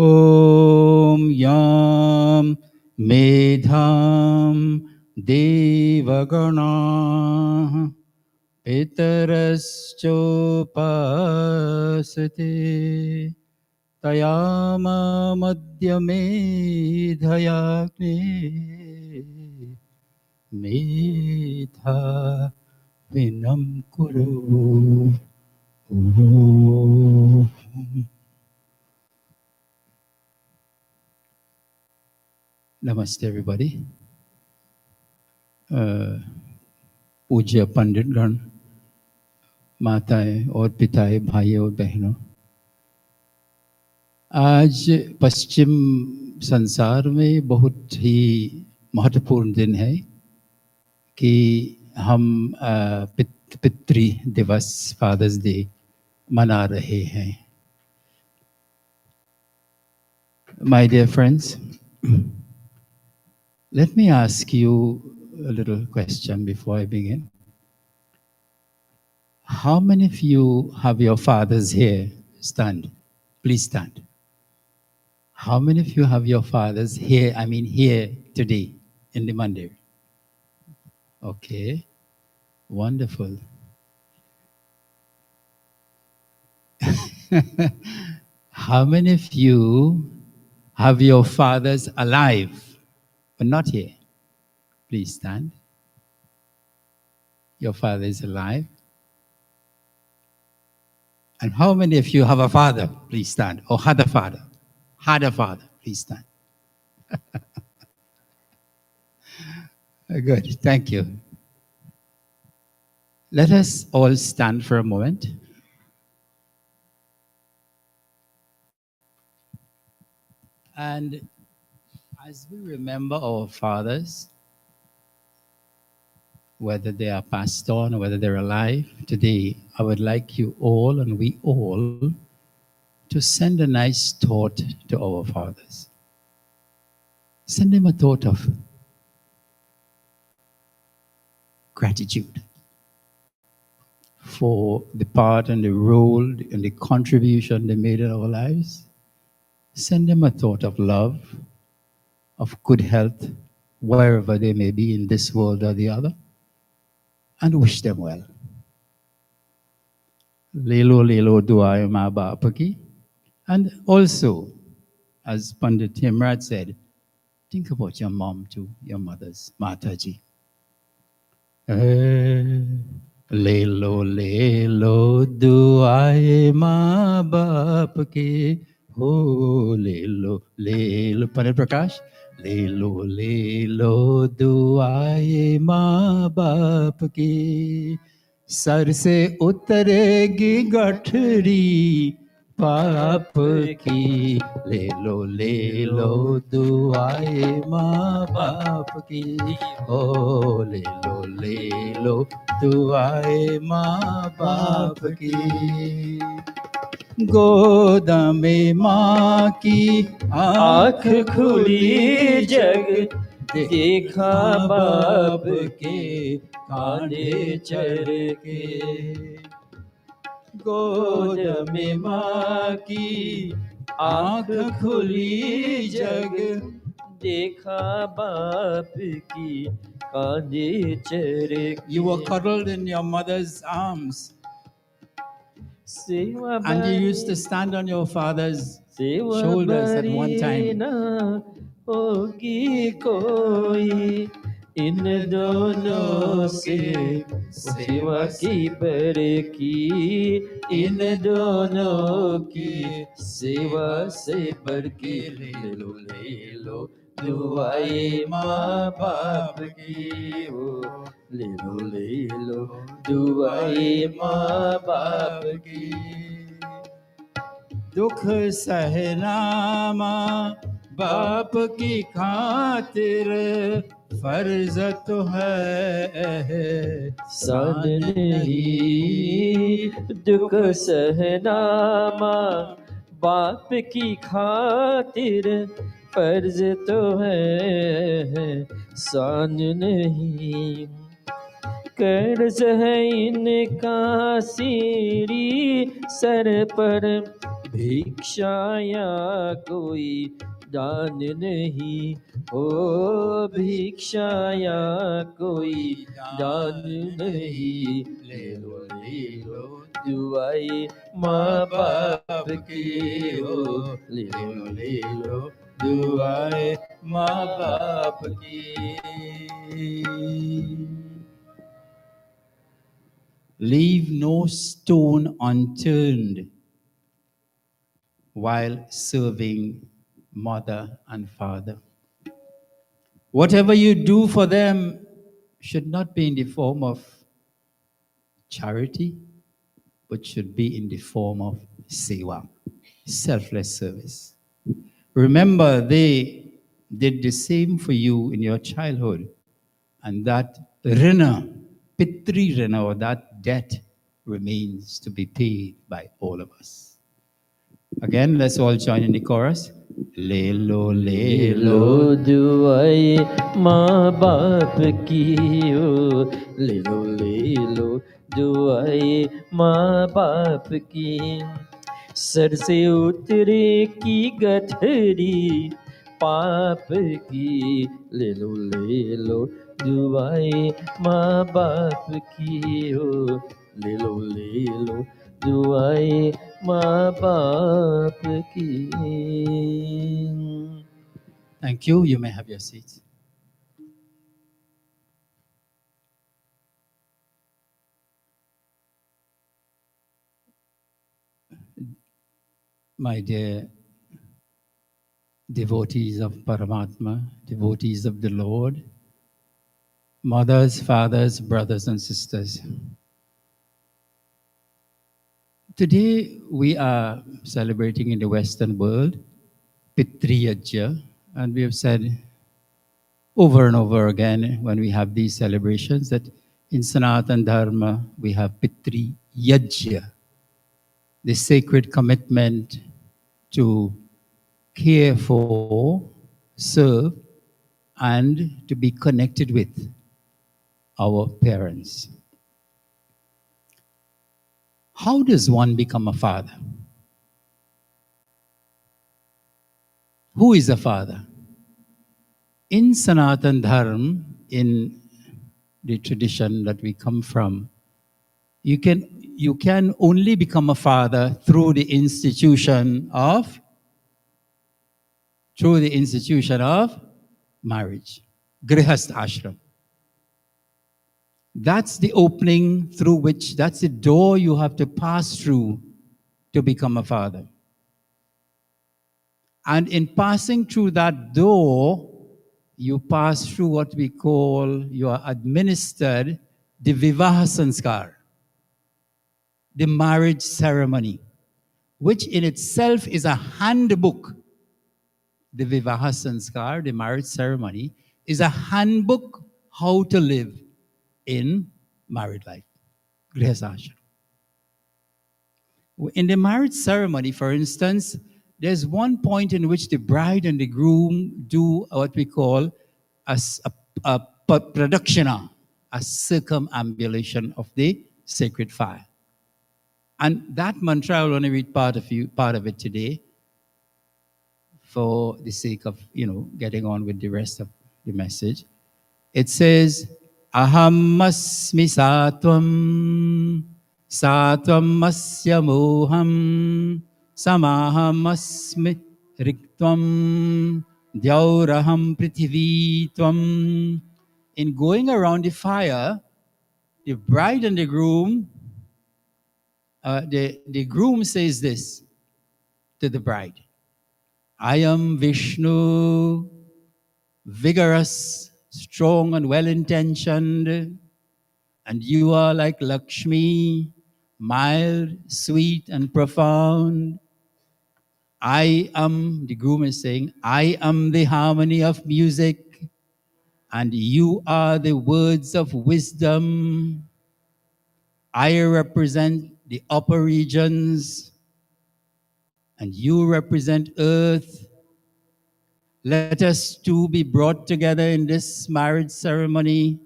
ॐ यां मेधां देवगणाः पितरश्चोपासते तयामद्य मेधयाग्ने मेधा विनं कुरु ॐ Namaste, everybody. पूज्य पंडितगण, माताएं और पिताएं, भाइयों और बहनों, आज पश्चिम संसार में बहुत ही महत्वपूर्ण दिन है कि हम पितृ दिवस, फादर्स डे मना रहे हैं. My dear friends, let me ask you a little question before I begin. How many of you have your fathers here? Stand. Please stand. How many of you have your fathers here, here today in the Mandir? Okay, wonderful. How many of you have your fathers alive, but not here? Please stand. Your father is alive. And how many of you have a father? Please stand. Or had a father? Had a father. Please stand. Good. Thank you. Let us all stand for a moment. And as we remember our fathers, whether they are passed on or whether they're alive, today I would like you all and we all to send a nice thought to our fathers. Send them a thought of gratitude for the part and the role and the contribution they made in our lives. Send them a thought of love, of good health, wherever they may be in this world or the other, and wish them well. Lelo lelo duai ma baap ki. And also, as Pandit Himraj said, think about your mom too, your mother's, Mataji. Lelo lelo duai ma baap ki. Oh, lelo lelo, Pandit Prakash. Lelo lelo दुआए माँ बाप की sir से उतरेगी गठरी पाप की ले लो दुआए माँ बाप की ओ ले लो दुआए माँ बाप की गोद में माँ की आँख खुली जग देखा बाप के कांधे चढ़ के गोद में माँ की आँख खुली जग देखा बाप की कांधे चरके You were cuddled in your mother's arms. सेवा And you used to stand on your father's सेवा shoulders at one भरी time. ना होगी कोई इन दोनों से सेवा की पर की इन दोनों की सेवा से बढ़ के ले लो दुआएं माँ बाप की हो ले लो दुआएं माँ बाप की दुख सहना माँ बाप की खातिर फर्ज तो है सान नहीं दुख सहना माँ बाप की खातिर फर्ज तो है सान नहीं कर्ज है इनका सीढ़ी सर पर भिक्षा या कोई दान नहीं हो भिक्षा या कोई दान नहीं ले लो दुआई माँ बाप की हो ले लो दुआई माँ बाप की Leave no stone unturned while serving mother and father. Whatever you do for them should not be in the form of charity, but should be in the form of sewa, selfless service. Remember, they did the same for you in your childhood, and that rina, pitri rina, or that debt remains to be paid by all of us. Again, let's all join in the chorus. Le lo, le lo, दुआई माँ बाप की हो ले लो दुआई माँ बाप की सर से उतरे की गठरी पाप की ले लो दुआई माँ बाप की हो ले लो दुआई माँ बाप की Thank you. You may have your seats. My dear devotees of Paramatma, devotees of the Lord, mothers, fathers, brothers, and sisters. Today we are celebrating in the Western world Pitri Yajna, and we have said over and over again when we have these celebrations that in Sanatana Dharma we have Pitri Yajna, the sacred commitment to care for, serve, and to be connected with our parents. How does one become a father? Who is a father? In Sanatana Dharma, in the tradition that we come from, you can only become a father through the institution of marriage, grihastha ashram. That's the opening through which, that's the door you have to pass through to become a father. And in passing through that door, you pass through what we call, you are administered the vivaha sanskar, the marriage ceremony, which in itself is a handbook. The vivaha sanskar, the marriage ceremony, is a handbook how to live in married life. Grihastha ashram. In the marriage ceremony, for instance, there's one point in which the bride and the groom do what we call a pradakshina, a circumambulation of the sacred fire. And that mantra, I will only read part of it today. for the sake of, getting on with the rest of the message. It says, Ahamasmi satvam, satvam asya moham, samahamasmi riktvam, dyauraham prithivitvam. In going around the fire, the bride and the groom, the groom says this to the bride: I am Vishnu, vigorous, strong, and well intentioned, and you are like Lakshmi, mild, sweet, and profound. The groom is saying, I am the harmony of music, and you are the words of wisdom. I represent the upper regions, and you represent earth. Let us two be brought together in this marriage ceremony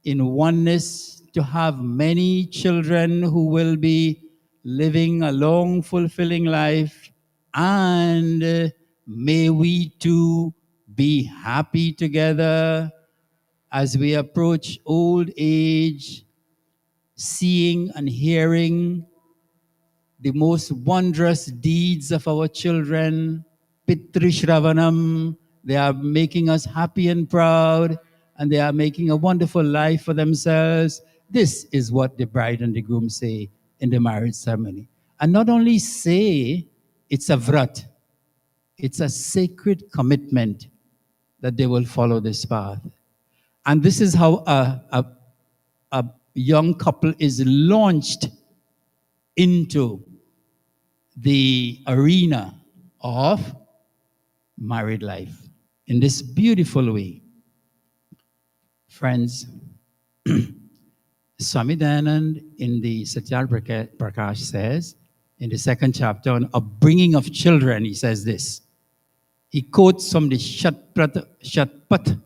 in oneness to have many children who will be living a long, fulfilling life. And may we too be happy together as we approach old age, seeing and hearing the most wondrous deeds of our children. Pitri Shravanam, they are making us happy and proud, and they are making a wonderful life for themselves. This is what the bride and the groom say in the marriage ceremony. And not only say, it's a vrat, it's a sacred commitment that they will follow this path. And this is how a young couple is launched into the arena of married life in this beautiful way. Friends, Swami Dayanand in the Satyar Prakash says, in the second chapter on upbringing of children, he says this. He quotes from the Shatpat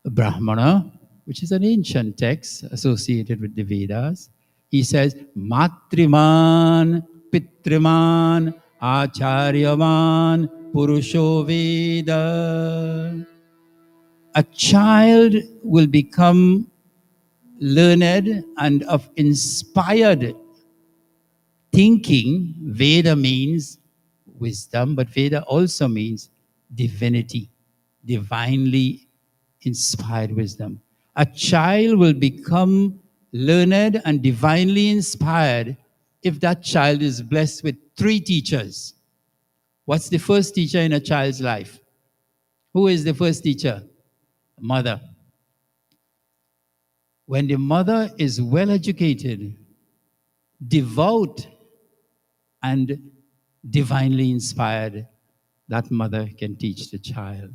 Brahmana, which is an ancient text associated with the Vedas. He says, Matriman, Pitriman, Acharyaman, Purusho Veda. A child will become learned and of inspired thinking. Veda means wisdom, but Veda also means divinity, divinely inspired wisdom. A child will become learned and divinely inspired if that child is blessed with 3 teachers. What's the first teacher in a child's life? Who is the first teacher? Mother. When the mother is well educated, devout, and divinely inspired, that mother can teach the child.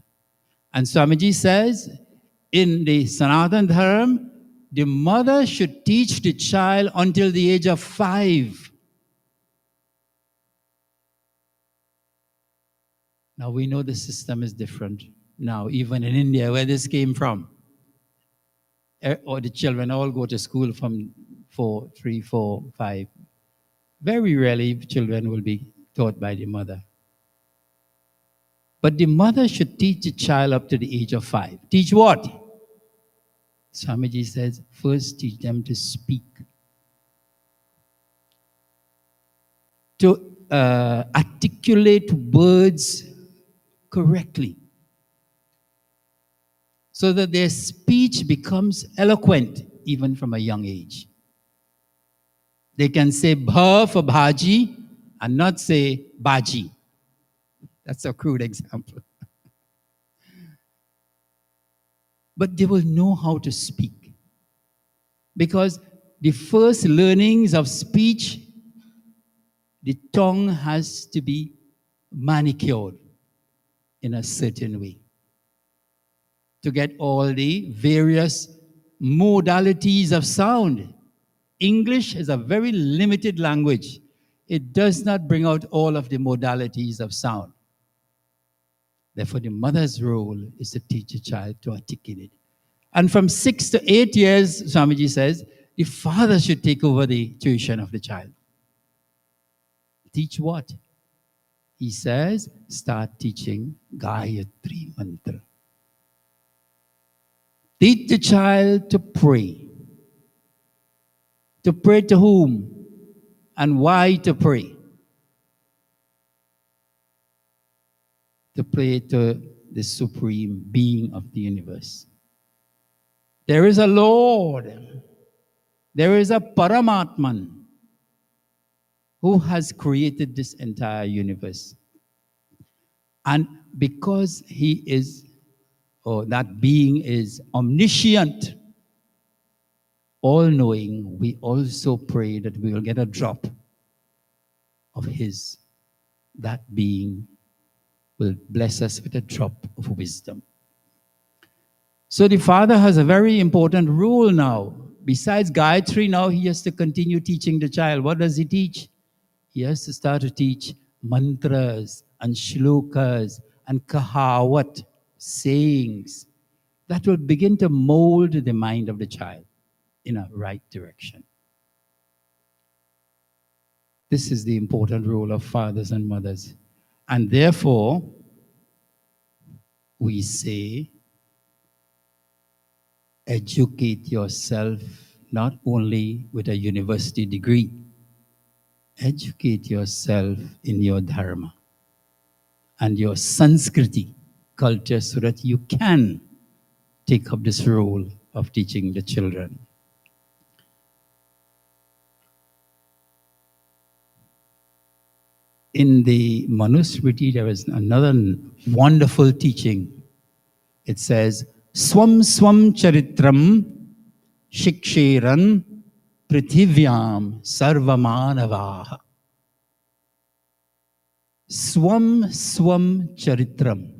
And Swamiji says, in the Sanatana Dharma, the mother should teach the child until the age of 5. Now we know the system is different now, even in India, where this came from. Or the children all go to school from 3, 4, 5. Very rarely children will be taught by the mother. But the mother should teach the child up to the age of 5. Teach what? Swamiji says, first teach them to speak. To articulate words correctly. So that their speech becomes eloquent even from a young age. They can say bha for bhaji and not say baji. That's a crude example. But they will know how to speak. Because the first learnings of speech, the tongue has to be manicured in a certain way to get all the various modalities of sound. English is a very limited language. It does not bring out all of the modalities of sound. Therefore, the mother's role is to teach a child to articulate. And from 6 to 8 years, Swamiji says, the father should take over the tuition of the child. Teach what? he says, start teaching Gayatri Mantra. Teach the child to pray. To pray to whom and why to pray? To pray to the supreme being of the universe. There is a Lord. There is a Paramatman who has created this entire universe. And because he is, or that being is omniscient, all-knowing, we also pray that we will get a drop of his. That being will bless us with a drop of wisdom. So the father has a very important role now. Besides Gayatri, now he has to continue teaching the child. What does he teach? He has to start to teach mantras and shlokas and kahawat, sayings, that will begin to mold the mind of the child in a right direction. This is the important role of fathers and mothers. And therefore, we say, educate yourself not only with a university degree, educate yourself in your dharma and your Sanskriti culture so that you can take up this role of teaching the children. In the Manusmriti, there is another wonderful teaching. It says, Swam Swam Charitram Shiksheran Prithivyam Sarvamanavaha. Swam Swam Charitram.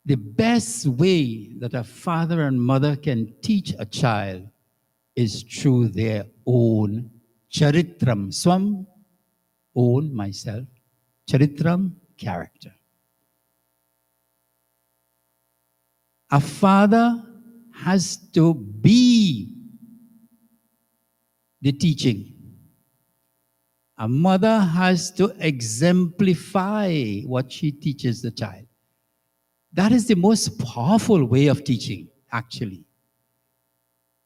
The best way that a father and mother can teach a child is through their own charitram. Swam, own, myself. Charitram, character. A father has to be the teaching. A mother has to exemplify what she teaches the child. That is the most powerful way of teaching, actually.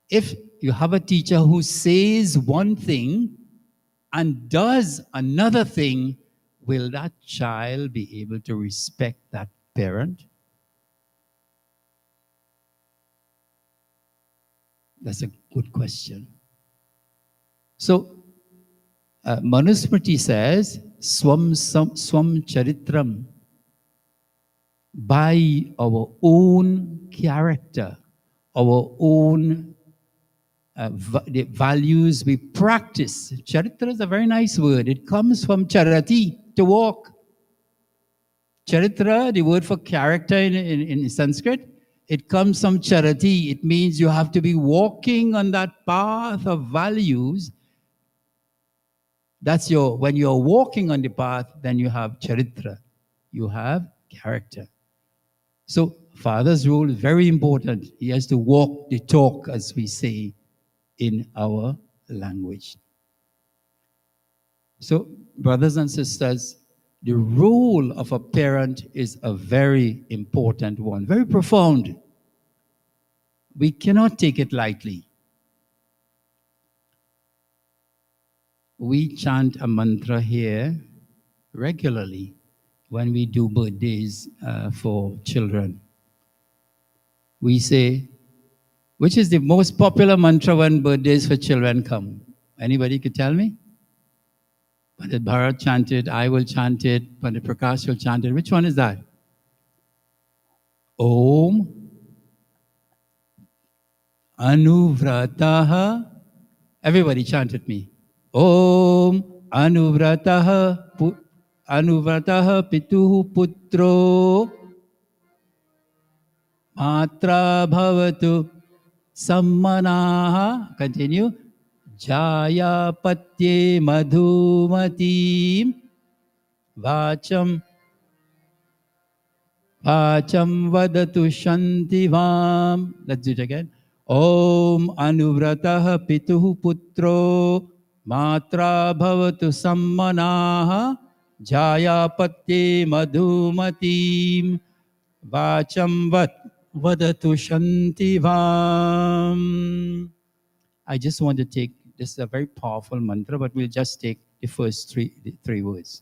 If you have a teacher who says one thing and does another thing, will that child be able to respect that parent? That's a good question. So, Manusmriti says, Swam Charitram, by our own character, our own the values we practice. Charitra is a very nice word. It comes from charati, to walk. Charitra, the word for character in Sanskrit, it comes from charati. It means you have to be walking on that path of values. That's when you're walking on the path, then you have charitra. You have character. So father's role is very important. He has to walk the talk, as we say in our language. So, brothers and sisters, the role of a parent is a very important one, very profound. We cannot take it lightly. We chant a mantra here regularly when we do birthdays for children. We say, which is the most popular mantra when birthdays for children come? Anybody could tell me? Pandit Bharat chanted, I will chant it, Pandit Prakash will chant it. Which one is that? Om Anuvrataha. Everybody chant with me. Om Anuvrataha Pituhu Putro Matra Bhavatu Sammanaha. Continue. Jaya Patye Madhumatim Vacham Vadatu Shantivam. Let's do it again. Om Anuvrataha Pituhu Putro Matra Bhavatu Sammanaha Jayapatye madhumatim vacham vadatu shantivam. I just want to take, this is a very powerful mantra, but we'll just take the first three words.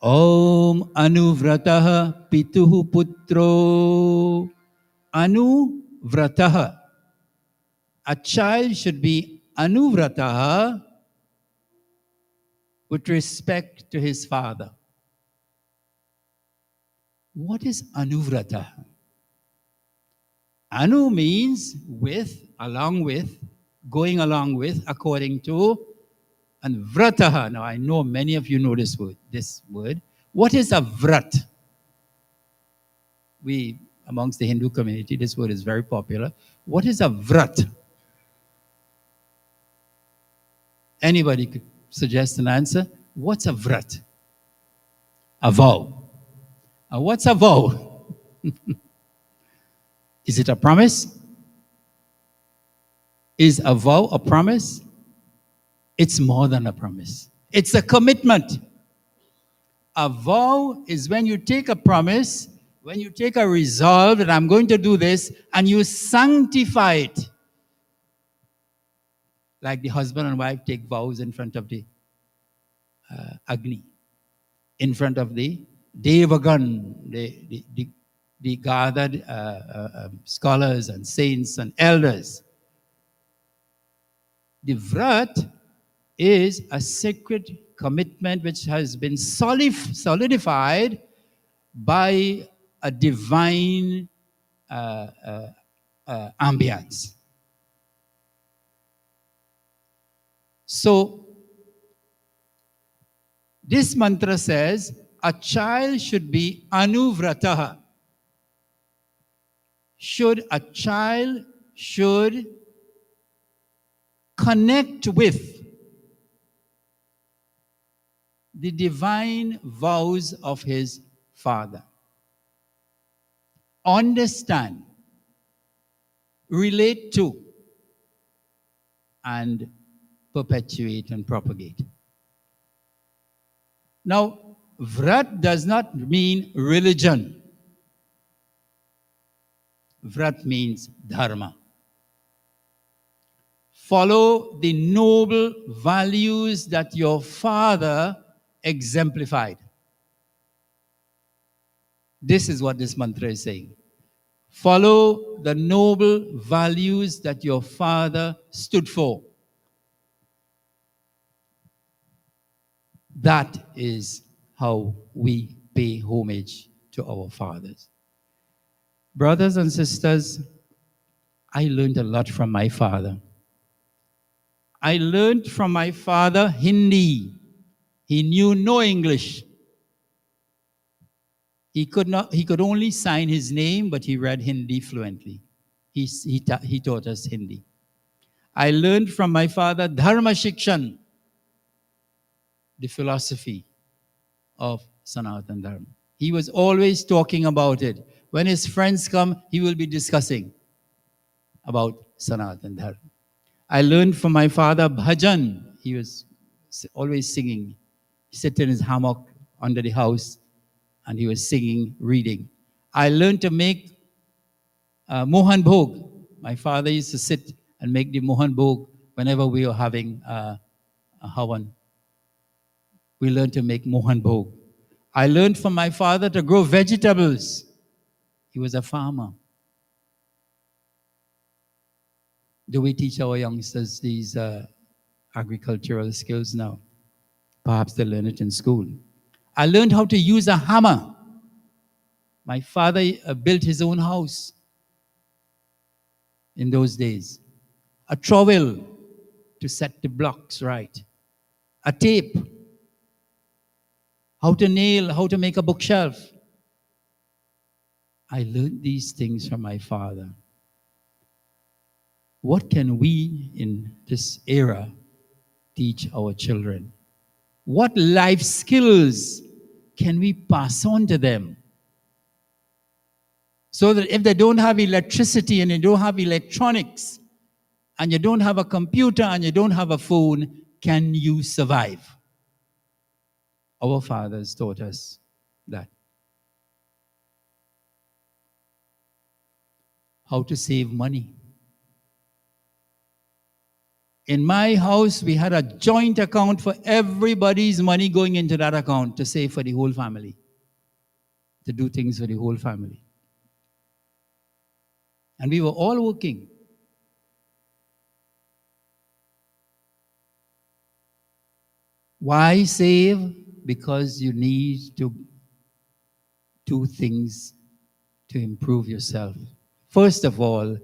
Om Anuvratah Pituhu Putro. Anuvratah. A child should be Anuvratah with respect to his father. What is Anuvratah? Anu means with, along with, going along with, according to, and vrataha. Now I know many of you know this word. What is a vrat? We, amongst the Hindu community, this word is very popular. What is a vrat? Anybody could suggest an answer? What's a vrat? A vow. What's a vow? Is it a promise? Is a vow a promise? It's more than a promise. It's a commitment. A vow is when you take a promise, when you take a resolve that I'm going to do this, and you sanctify it. Like the husband and wife take vows in front of the Agni, in front of the Devagan, the gathered scholars and saints and elders. The vrat is a sacred commitment which has been solidified by a divine ambience. So, this mantra says, a child should be anuvrataha. A child should connect with the divine vows of his father. Understand, relate to, and perpetuate and propagate. Now, vrat does not mean religion. Vrat means dharma. Follow the noble values that your father exemplified. This is what this mantra is saying. Follow the noble values that your father stood for. That is how we pay homage to our fathers. Brothers and sisters, I learned a lot from my father. I learned from my father Hindi. He knew no English. He could only sign his name, but he read Hindi fluently. He taught us Hindi. I learned from my father Dharma Shikshan, the philosophy of Sanatan Dharma. He was always talking about it. When his friends come, he will be discussing about Sanatan Dharma. I learned from my father bhajan. He was always singing. He sat in his hammock under the house and he was singing, reading. I learned to make Mohan Bhog. My father used to sit and make the Mohan Bhog whenever we were having a hawan. We learned to make Mohan Bhog. I learned from my father to grow vegetables. He was a farmer. Do we teach our youngsters these agricultural skills now? Perhaps they learn it in school. I learned how to use a hammer. My father built his own house in those days. A trowel to set the blocks right. A tape. How to nail, how to make a bookshelf. I learned these things from my father. What can we in this era teach our children? What life skills can we pass on to them? So that if they don't have electricity and they don't have electronics, and you don't have a computer and you don't have a phone, can you survive? our fathers taught us that. How to save money. In my house, we had a joint account for everybody's money going into that account to save for the whole family, to do things for the whole family. And we were all working. Why save? Because you need to do things to improve yourself. First of all,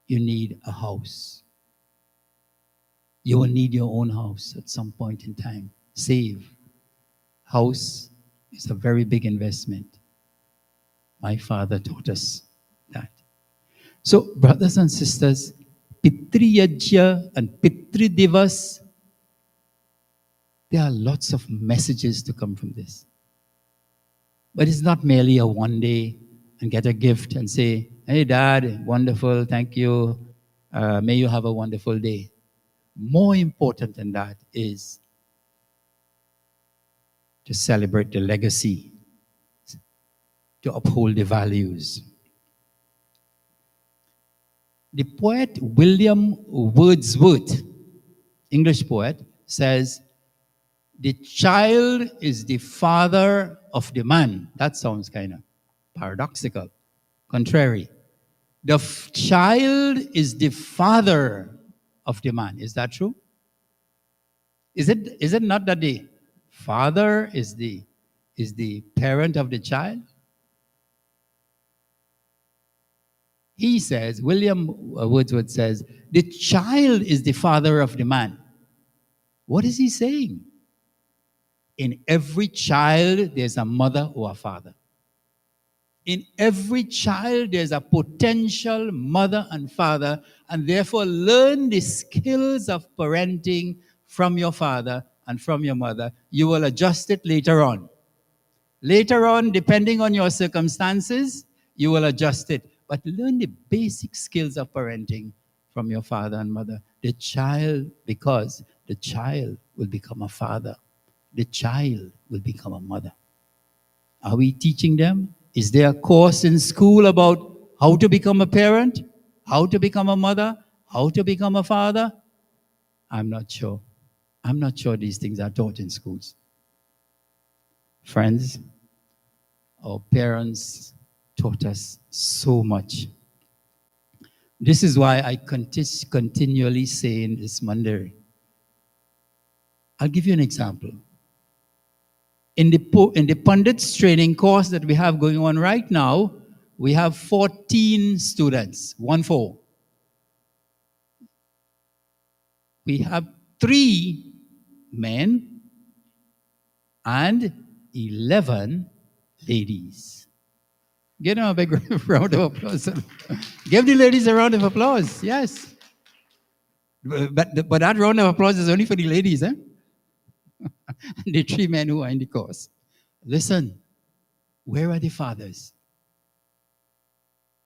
you need a house. You will need your own house at some point in time. Save. House is a very big investment. My father taught us that. So, brothers and sisters, Pitri Yajya and Pitri Divas, there are lots of messages to come from this. But it's not merely a one day and get a gift and say, hey, Dad, wonderful, thank you. May you have a wonderful day. More important than that is to celebrate the legacy, to uphold the values. The poet William Wordsworth, English poet, says, the child is the father of the man. That sounds kind of paradoxical, contrary. The child is the father of the man. Is that true? Is it not that the father is the parent of the child? He says, William Wordsworth says, the child is the father of the man. What is he saying? In every child, there's a mother or a father. In every child, there's a potential mother and father, and therefore learn the skills of parenting from your father and from your mother. You will adjust it later on. Later on, depending on your circumstances, you will adjust it. But learn the basic skills of parenting from your father and mother. The child, because the child will become a father. The child will become a mother. Are we teaching them? Is there a course in school about how to become a parent, how to become a mother, how to become a father? I'm not sure. I'm not sure these things are taught in schools. Friends, our parents taught us so much. This is why I continually say in this Monday. I'll give you an example. In the Pundits training course that we have going on right now, we have 14 students, 14. We have 3 men and 11 ladies. Give them a big round of applause. Give the ladies a round of applause, yes. But that round of applause is only for the ladies, eh? The 3 men who are in the course. Listen, where are the fathers?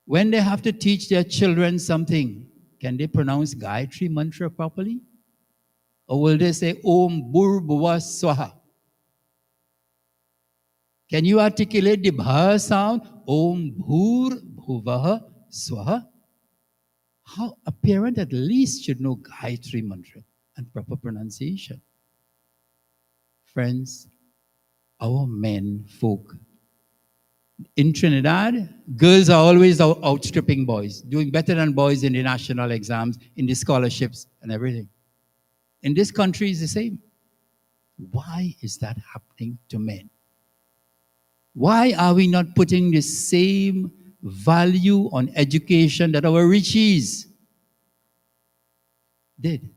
When they have to teach their children something, can they pronounce Gayatri Mantra properly? Or will they say Om Bhur Bhuva Swaha? Can you articulate the Bha sound? Om Bhur Bhuva Swaha? How a parent at least should know Gayatri Mantra and proper pronunciation. Friends, our men folk. In Trinidad, girls are always outstripping boys, doing better than boys in the national exams, in the scholarships and everything. In this country, it's the same. Why is that happening to men? Why are we not putting the same value on education that our rishis did?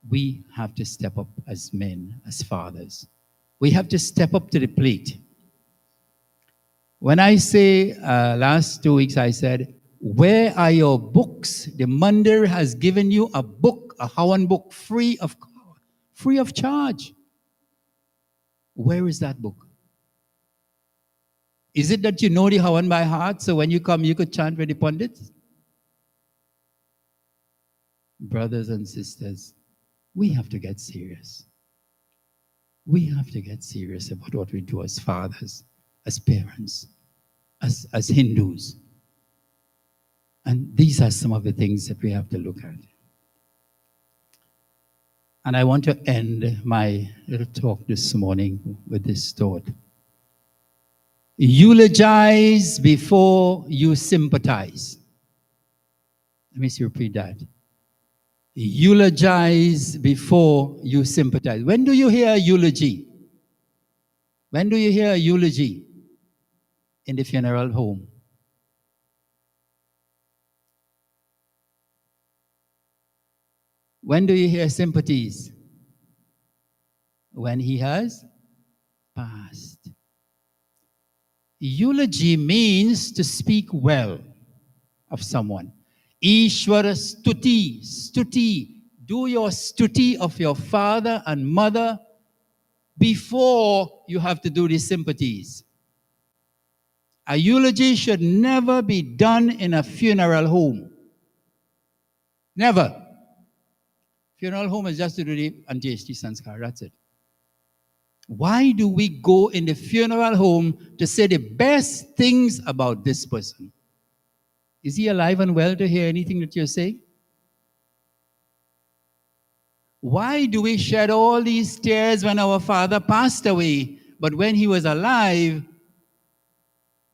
We have to step up as men, as fathers. We have to step up to the plate. When I say last 2 weeks, I said, where are your books? The Mandir has given you a book, a Hawan book, free of charge. Where is that book? Is it that you know the Hawan by heart, so when you come, you could chant with the Pandits? Brothers and sisters, We have to get serious. We have to get serious about what we do as fathers, as parents, as Hindus. And these are some of the things that we have to look at. And I want to end my little talk this morning with this thought. Eulogize before you sympathize. Let me repeat that. Eulogize before you sympathize. When do you hear a eulogy? When do you hear a eulogy? In the funeral home. When do you hear sympathies? When he has passed. Eulogy means to speak well of someone. Ishvara stuti, stuti. Do your stuti of your father and mother before you have to do the sympathies. A eulogy should never be done in a funeral home. Never. Funeral home is just to do the Antyeshti Sanskar, that's it. Why do we go in the funeral home to say the best things about this person? Is he alive and well to hear anything that you're saying? Why do we shed all these tears when our father passed away, but when he was alive,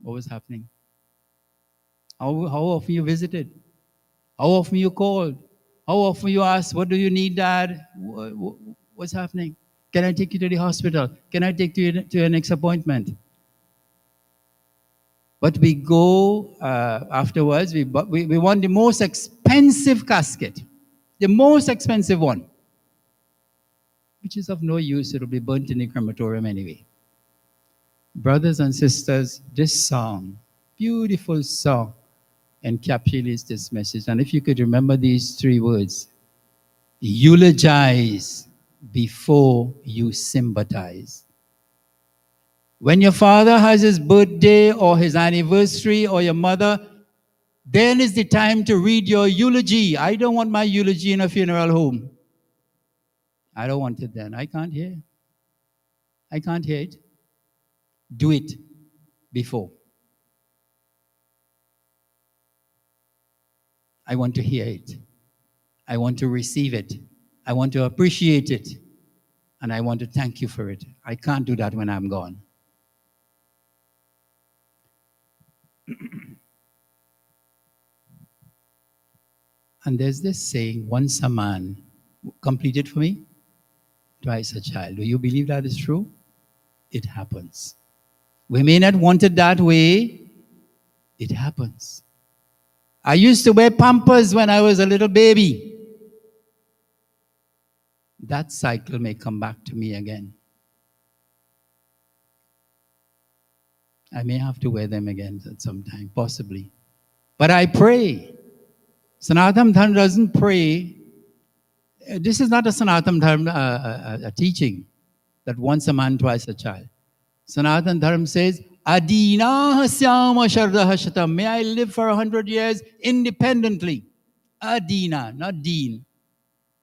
what was happening? How often you visited? How often you called? How often you asked, what do you need, Dad? What's happening? Can I take you to the hospital? Can I take you to your next appointment? But we go afterwards, we want the most expensive casket, the most expensive one, which is of no use. It will be burnt in the crematorium anyway. Brothers and sisters, this song, beautiful song, encapsulates this message. And if you could remember these three words, eulogize before you sympathize. When your father has his birthday or his anniversary, or your mother, then is the time to read your eulogy. I don't want my eulogy in a funeral home. I don't want it then. I can't hear. I can't hear it. Do it before. I want to hear it. I want to receive it. I want to appreciate it. And I want to thank you for it. I can't do that when I'm gone. And there's this saying, once a man, complete it for me, twice a child. Do you believe that is true? It happens. We may not want it that way. It happens. I used to wear Pampers when I was a little baby. That cycle may come back to me again. I may have to wear them again at some time, possibly. But I pray. Sanatana Dharma doesn't pray. This is not a Sanatana Dharma a teaching that once a man, twice a child. Sanatana Dharma says, Adina Syama Shardaha Shatam. May I live for 100 years independently. Adina, not Deen.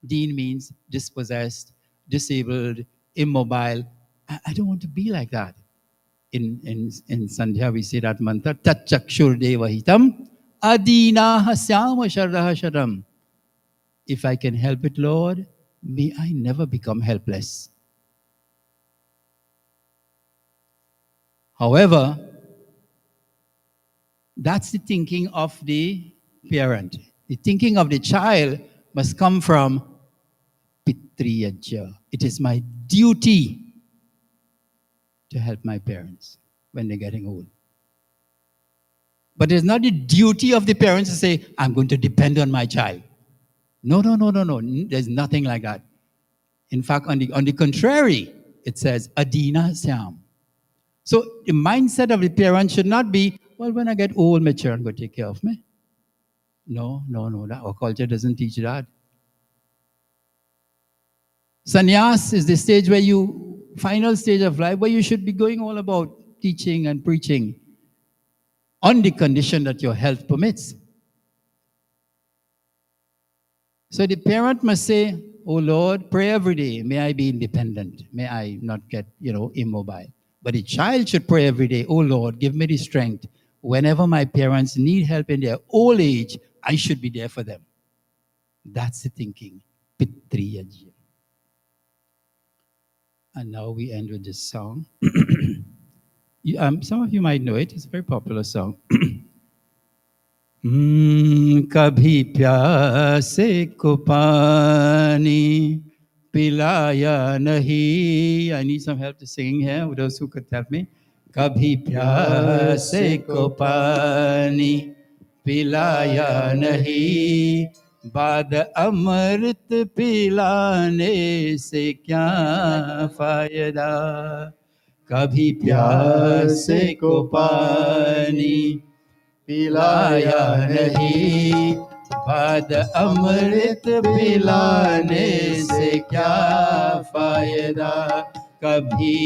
Deen means dispossessed, disabled, immobile. I don't want to be like that. In Sandhya, we say that mantra, Tatchakshur Devahitam, Adina Hasyama Shardaha Shatam. If I can help it, Lord, may I never become helpless. However, that's the thinking of the parent. The thinking of the child must come from Pitriyaja. It is my duty to help my parents when they're getting old. But it's not the duty of the parents to say, I'm going to depend on my child. No. There's nothing like that. In fact, on the contrary, it says, Adina Syam. So the mindset of the parent should not be, well, when I get old, my children will take care of me. No. Our culture doesn't teach that. Sannyas is the stage where final stage of life, where you should be going all about teaching and preaching on the condition that your health permits. So the parent must say, Oh Lord, pray every day. May I be independent. May I not get, immobile. But a child should pray every day. Oh Lord, give me the strength. Whenever my parents need help in their old age, I should be there for them. That's the thinking. Pitriyaji. And now we end with this song. Some of you might know it. It's a very popular song. कभी प्यासे को पानी पिलाया नहीं. I need some help to sing here. Those who could help me. कभी प्यासे को पानी पिलाया नहीं, बाद अमृत पिलाने से क्या फायदा. कभी प्यासे को पानी पिलाया नहीं, बाद अमृत पिलाने से क्या फायदा. कभी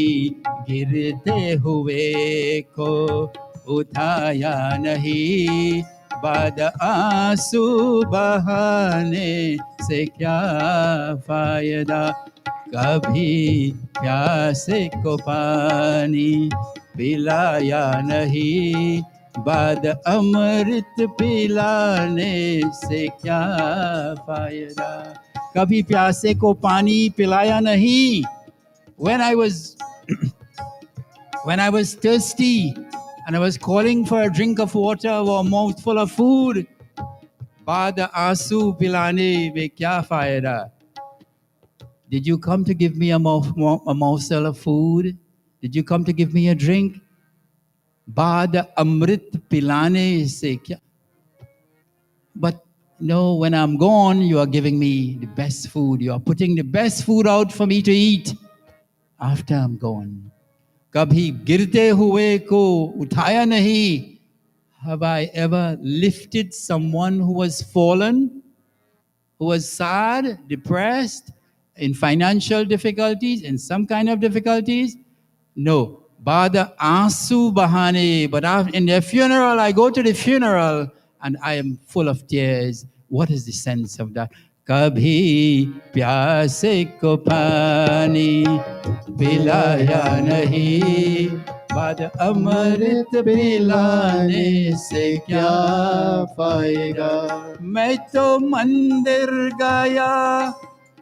गिरते हुए को उठाया नहीं, बाद आंसू बहाने से क्या फायदा. कभी प्यासे को पानी पिलाया नहीं, बाद अमृत पिलाने से क्या फायदा. कभी प्यासे को पानी पिलाया नहीं. When I was thirsty and I was calling for a drink of water or a mouthful of food, बाद आंसू पिलाने में क्या फायदा. Did you come to give me a morsel of food? Did you come to give me a drink? बाद अमृत पिलाने से क्या. But no, when I'm gone, you are giving me the best food. You are putting the best food out for me to eat after I'm gone. कभी गिरते हुए को उठाया नहीं. Have I ever lifted someone who was fallen, who was sad, depressed, in financial difficulties, in some kind of difficulties? No. Bada Asu Bahane. But in their funeral, I go to the funeral and I am full of tears. What is the sense of that? Kabhi pyase ko pani pilaya nahi, bad amrit pilane se kya fayda. Main to mandir gaya,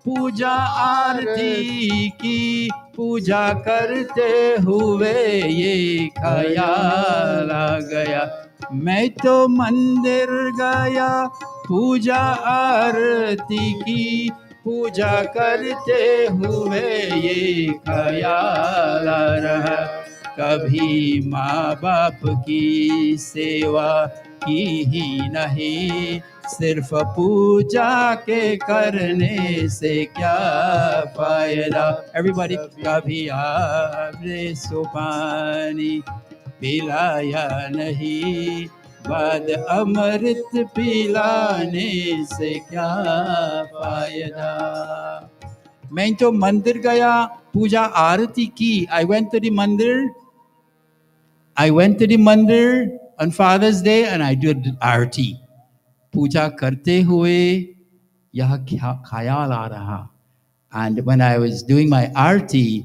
पूजा आरती की, पूजा करते हुए ये ख्याल आ गया. मैं तो मंदिर गया, पूजा आरती की, पूजा करते हुए ये ख्याल आ रहा. कभी माँ बाप की सेवा की ही नहीं, सिर्फ पूजा के करने से क्या फायदा. Everybody. कभी आपने सुपानी पिलाया नहीं, बाद अमृत पिलाने से क्या फायदा. मैं तो मंदिर गया, पूजा आरती की. I went to the mandir on Father's Day and I did आरती. पूजा करते हुए यह ख्याल आ रहा. And when I was doing my arti,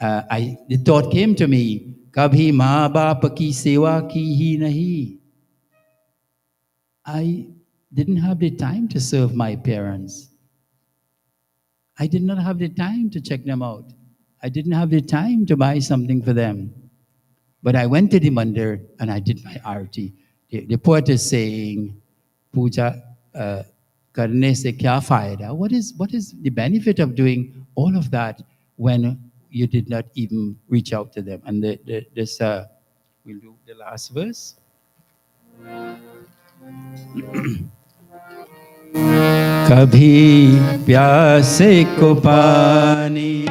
the thought came to me, kabhi maa baap ki sewa ki hi nahi. I didn't have the time to serve my parents. I did not have the time to check them out. I didn't have the time to buy something for them. But I went to the mandir and I did my arti. The poet is saying, puja karne se kya fayda? What is the benefit of doing all of that when you did not even reach out to them? And this we'll do the last verse. कभी प्यासे को पानी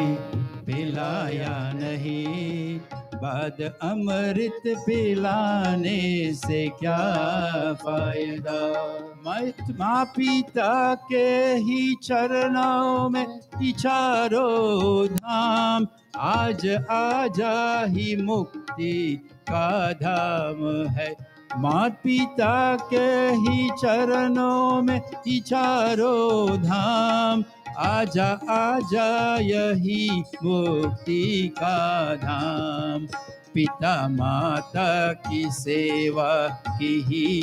पिलाया नहीं, बाद अमृत पिलाने से क्या फायदा. माँ पिता के ही चरणों में ही चारों धाम, आज आजा ही मुक्ति का धाम है. मात पिता के ही चरणों में ही चारों धाम, आजा आजा यही मुक्ति का धाम। पिता माता की सेवा की ही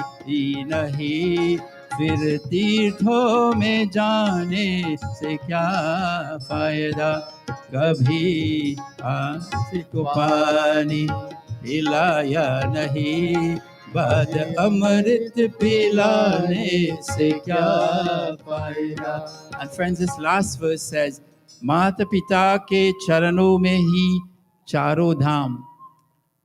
नहीं, फिर तीर्थों में जाने से क्या फायदा। कभी आंसू को पानी पिलाया नहीं, बाद अमृत पिलाने से क्या फायदा। And friends, this last verse says, माता पिता के चरणों में ही चारों धाम.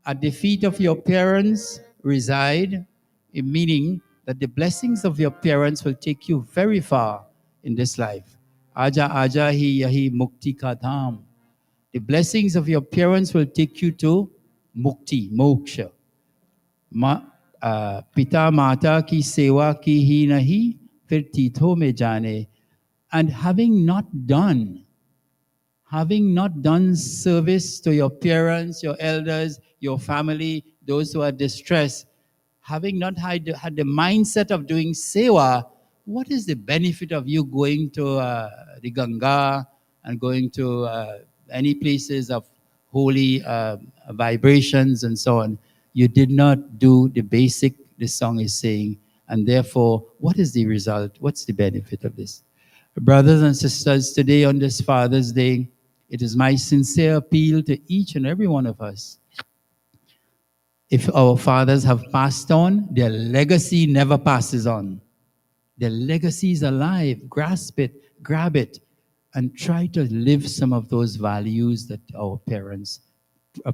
At the feet of your parents reside, meaning that the blessings of your parents will take you very far in this life. Aja aja hi yahi mukti ka dham. The blessings of your parents will take you to mukti, moksha. पिता माता की सेवा की ही नहीं, फिर तीर्थों में जाने. And having not done service to your parents, your elders, your family, those who are distressed, having not had the mindset of doing sewa, what is the benefit of you going to the Ganga and going to any places of holy vibrations and so on? You did not do the basic, the song is saying, and therefore, what is the result? What's the benefit of this? Brothers and sisters, today on this Father's Day, it is my sincere appeal to each and every one of us. If our fathers have passed on, their legacy never passes on. Their legacy is alive. Grasp it, grab it, and try to live some of those values that our parents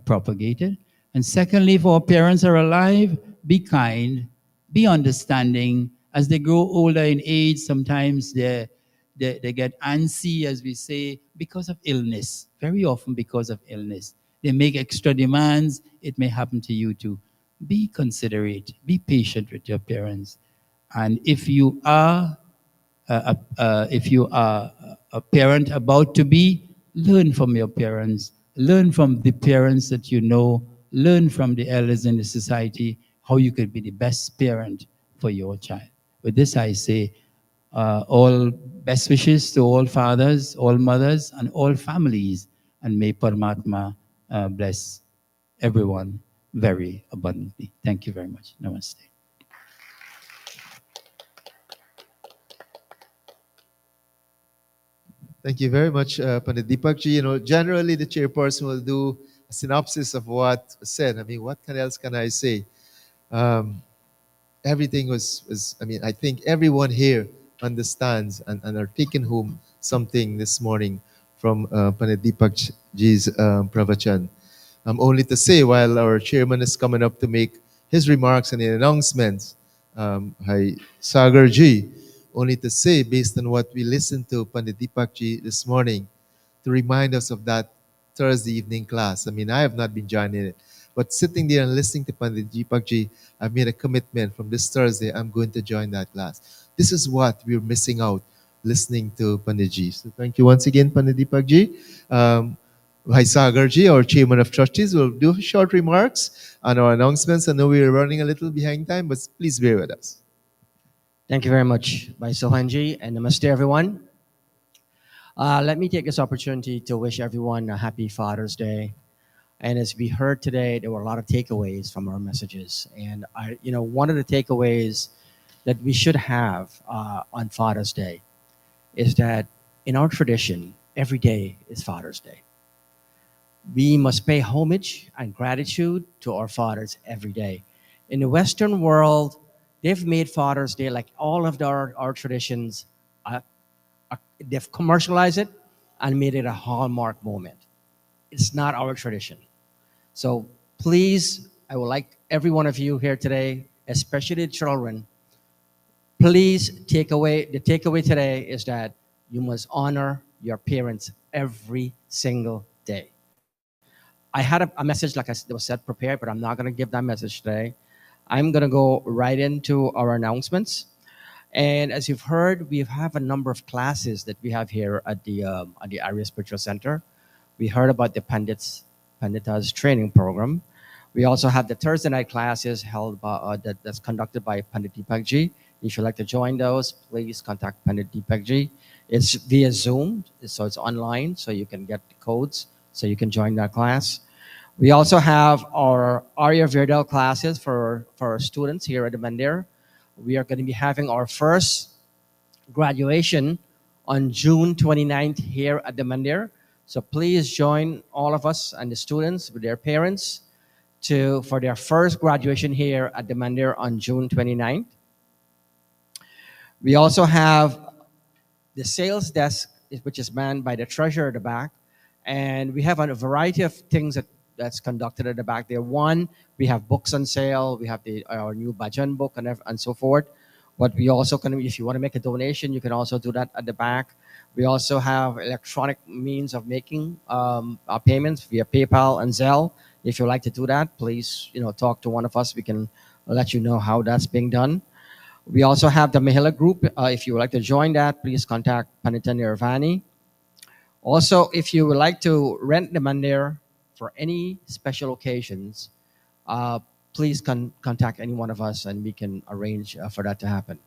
propagated. And secondly, if our parents are alive, be kind, be understanding. As they grow older in age, sometimes they get antsy, as we say, because of illness. Very often because of illness. They make extra demands. It may happen to you too. Be considerate. Be patient with your parents. And if you are a parent about to be, learn from your parents. Learn from the parents that you know. Learn from the elders in the society how you could be the best parent for your child. With this, I say, all best wishes to all fathers, all mothers, and all families. And may Paramatma bless everyone very abundantly. Thank you very much. Namaste. Thank you very much, Pandit Deepakji. Generally the chairperson will do a synopsis of what was said. I mean, what else can I say? Everything was, I think everyone here understands and are taking home something this morning from Pandit Deepakji's pravachan. Only to say, while our chairman is coming up to make his remarks and the announcements, Hi Sagarji, only to say, based on what we listened to Pandit Deepakji this morning, to remind us of that Thursday evening class. I have not been joining it, but sitting there and listening to Pandit Deepakji, I've made a commitment from this Thursday, I'm going to join that class. This is what we're missing out listening to Panditji. So thank you once again, Pandit Deepakji. Bhai Sagarji, our Chairman of Trustees, will do short remarks on our announcements. I know we're running a little behind time, but please bear with us. Thank you very much, Bhai Sohanji, and namaste, everyone. Let me take this opportunity to wish everyone a happy Father's Day. And as we heard today, there were a lot of takeaways from our messages. And one of the takeaways that we should have on Father's Day is that in our tradition, every day is Father's Day. We must pay homage and gratitude to our fathers every day. In the Western world, they've made Father's Day, like all of our traditions, they've commercialized it and made it a hallmark moment. It's not our tradition. So please, I would like every one of you here today, especially the children, please the takeaway today is that you must honor your parents every single day. I had a message, like that was said, prepared, but I'm not going to give that message today. I'm going to go right into our announcements. And as you've heard, we have a number of classes that we have here at the Arya Spiritual Center. We heard about the Pandita's training program. We also have the Thursday night classes held by, that's conducted by Pandit Deepakji. If you'd like to join those, please contact Pandit Deepakji. It's via Zoom, so it's online, so you can get the codes, so you can join that class. We also have our Arya Virdal classes for our students here at the Mandir. We are going to be having our first graduation on June 29th here at the Mandir. So please join all of us and the students with their parents for their first graduation here at the Mandir on June 29th. We also have the sales desk, which is manned by the treasurer at the back. And we have a variety of things that's conducted at the back there. One, we have books on sale. We have our new Bhajan book and so forth. But we also can, if you want to make a donation, you can also do that at the back. We also have electronic means of making our payments via PayPal and Zelle. If you'd like to do that, please talk to one of us. We can let you know how that's being done. We also have the Mahila group. If you would like to join that, please contact Panita Nirvani. Also, if you would like to rent the Mandir for any special occasions, please contact any one of us and we can arrange for that to happen.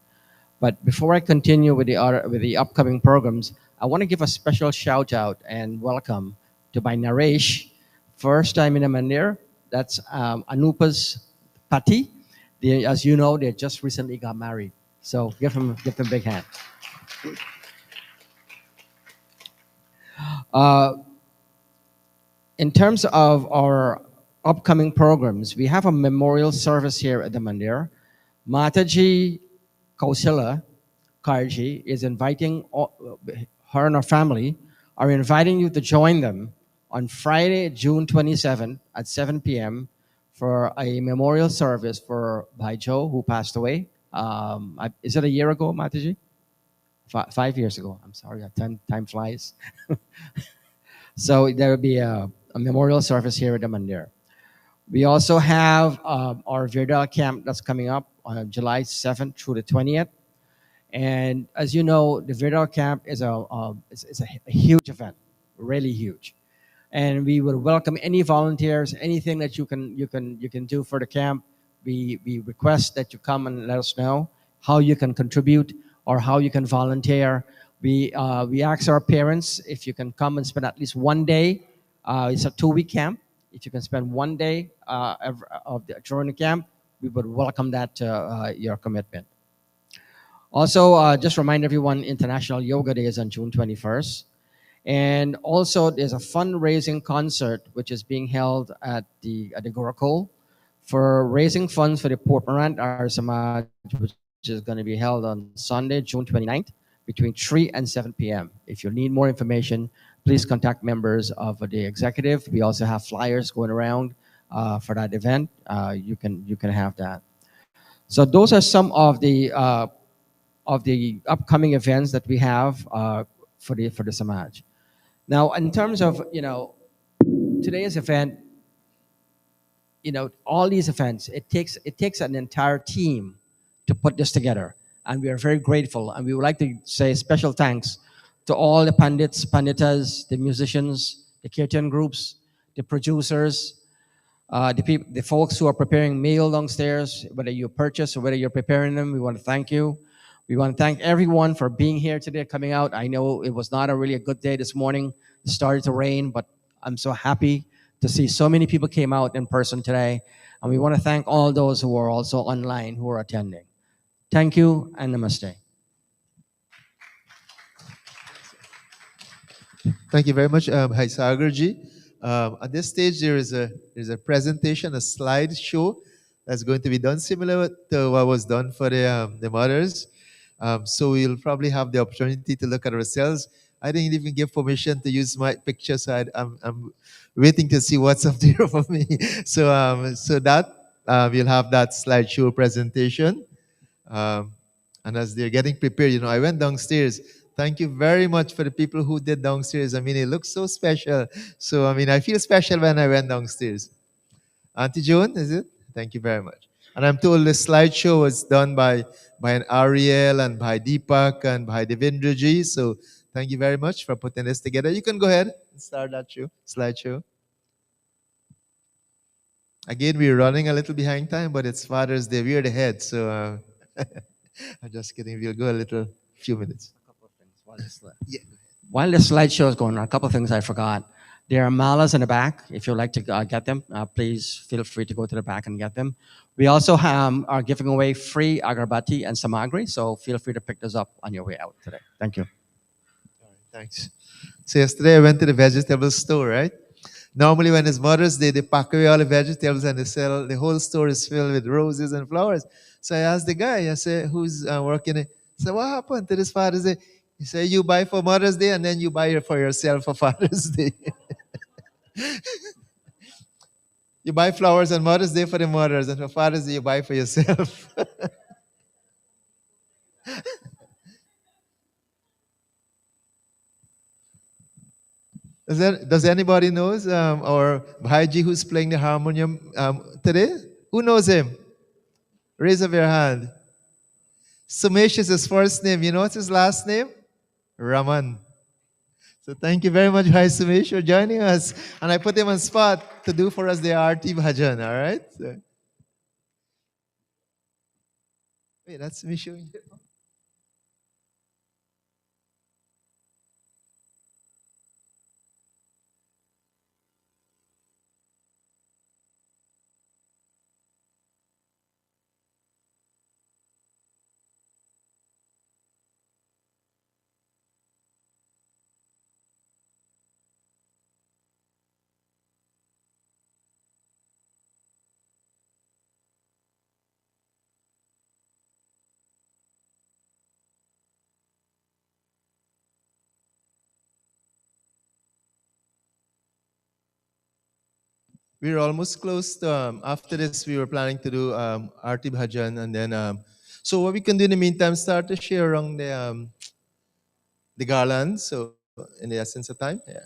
But before I continue with the upcoming programs, I want to give a special shout out and welcome to my Naresh, first time in a Mandir. That's Anupa's Pati. As you know, they just recently got married. So give them a big hand. In terms of our upcoming programs, we have a memorial service here at the Mandir. Mataji Kausila Karji is inviting her and her family are inviting you to join them on Friday, June 27th at 7 p.m. for a memorial service for Bhai Joe, who passed away. Is it a year ago, Mataji? 5 years ago. I'm sorry, time flies. So there will be a memorial service here at the Mandir. We also have our Virdal camp that's coming up on July 7th through the 20th. And as you know, the Virdal camp is a huge event, really huge. And we would welcome any volunteers, anything that you can do for the camp. We request that you come and let us know how you can contribute or how you can volunteer. We ask our parents if you can come and spend at least one day. It's a 2-week camp. If you can spend one day during the camp, we would welcome that your commitment. Also, just remind everyone, International Yoga Day is on June 21st. And also, there's a fundraising concert which is being held at the Gorakol for raising funds for the Port Morant Arya Samaj, which is going to be held on Sunday, June 29th, between 3 and 7 p.m. If you need more information, please contact members of the executive. We also have flyers going around for that event. You can have that. So those are some of the upcoming events that we have for the Samaj. Now, in terms of today's event, all these events, it takes an entire team to put this together, and we are very grateful. And we would like to say special thanks to all the pandits, panditas, the musicians, the kirtan groups, the producers, the folks who are preparing meal downstairs, whether you purchase or whether you're preparing them. We want to thank you. We want to thank everyone for being here today, coming out. I know it was not a good day this morning. It started to rain, but I'm so happy to see so many people came out in person today. And we want to thank all those who are also online who are attending. Thank you and namaste. Thank you very much, Bhai Sagarji. At this stage, there's a presentation, a slide show that's going to be done similar to what was done for the mothers. So we'll probably have the opportunity to look at ourselves. I didn't even give permission to use my picture, so I'm waiting to see what's up there for me. So we'll have that slideshow presentation. And as they're getting prepared, I went downstairs. Thank you very much for the people who did downstairs. I mean, it looks so special. So, I feel special when I went downstairs. Auntie Joan, is it? Thank you very much. And I'm told the slideshow was done by an Ariel and by Deepak and by Devendraji. So thank you very much for putting this together. You can go ahead and start that slideshow. Again, we're running a little behind time, but it's Father's Day. We're the head, so I'm just kidding. We'll go a little few minutes. A couple of things while the slideshow is going on, a couple of things I forgot. There are malas in the back. If you'd like to get them, please feel free to go to the back and get them. We also are giving away free agarbati and samagri, so feel free to pick those up on your way out today. Thank you. All right, thanks. So yesterday I went to the vegetable store, right? Normally when it's Mother's Day, they pack away all the vegetables and they sell, the whole store is filled with roses and flowers. So I asked the guy, I said, who's working it? I said, what happened to this Father's Day? He said, you buy for Mother's Day and then you buy it for yourself for Father's Day. You buy flowers on Mother's Day for the mothers, and for Father's Day, you buy for yourself. Does anybody knows or Bhaiji who's playing the harmonium today? Who knows him? Raise up your hand. Sumesh is his first name. You know what's his last name? Raman. So thank you very much, Bhai Sumesh, for joining us. And I put him on spot to do for us the RT Bhajan, all right? So, wait, that's me showing you. We were almost close to, after this, we were planning to do Arti Bhajan. And then, so what we can do in the meantime, start to share around the garland. So, in the essence of time, yeah.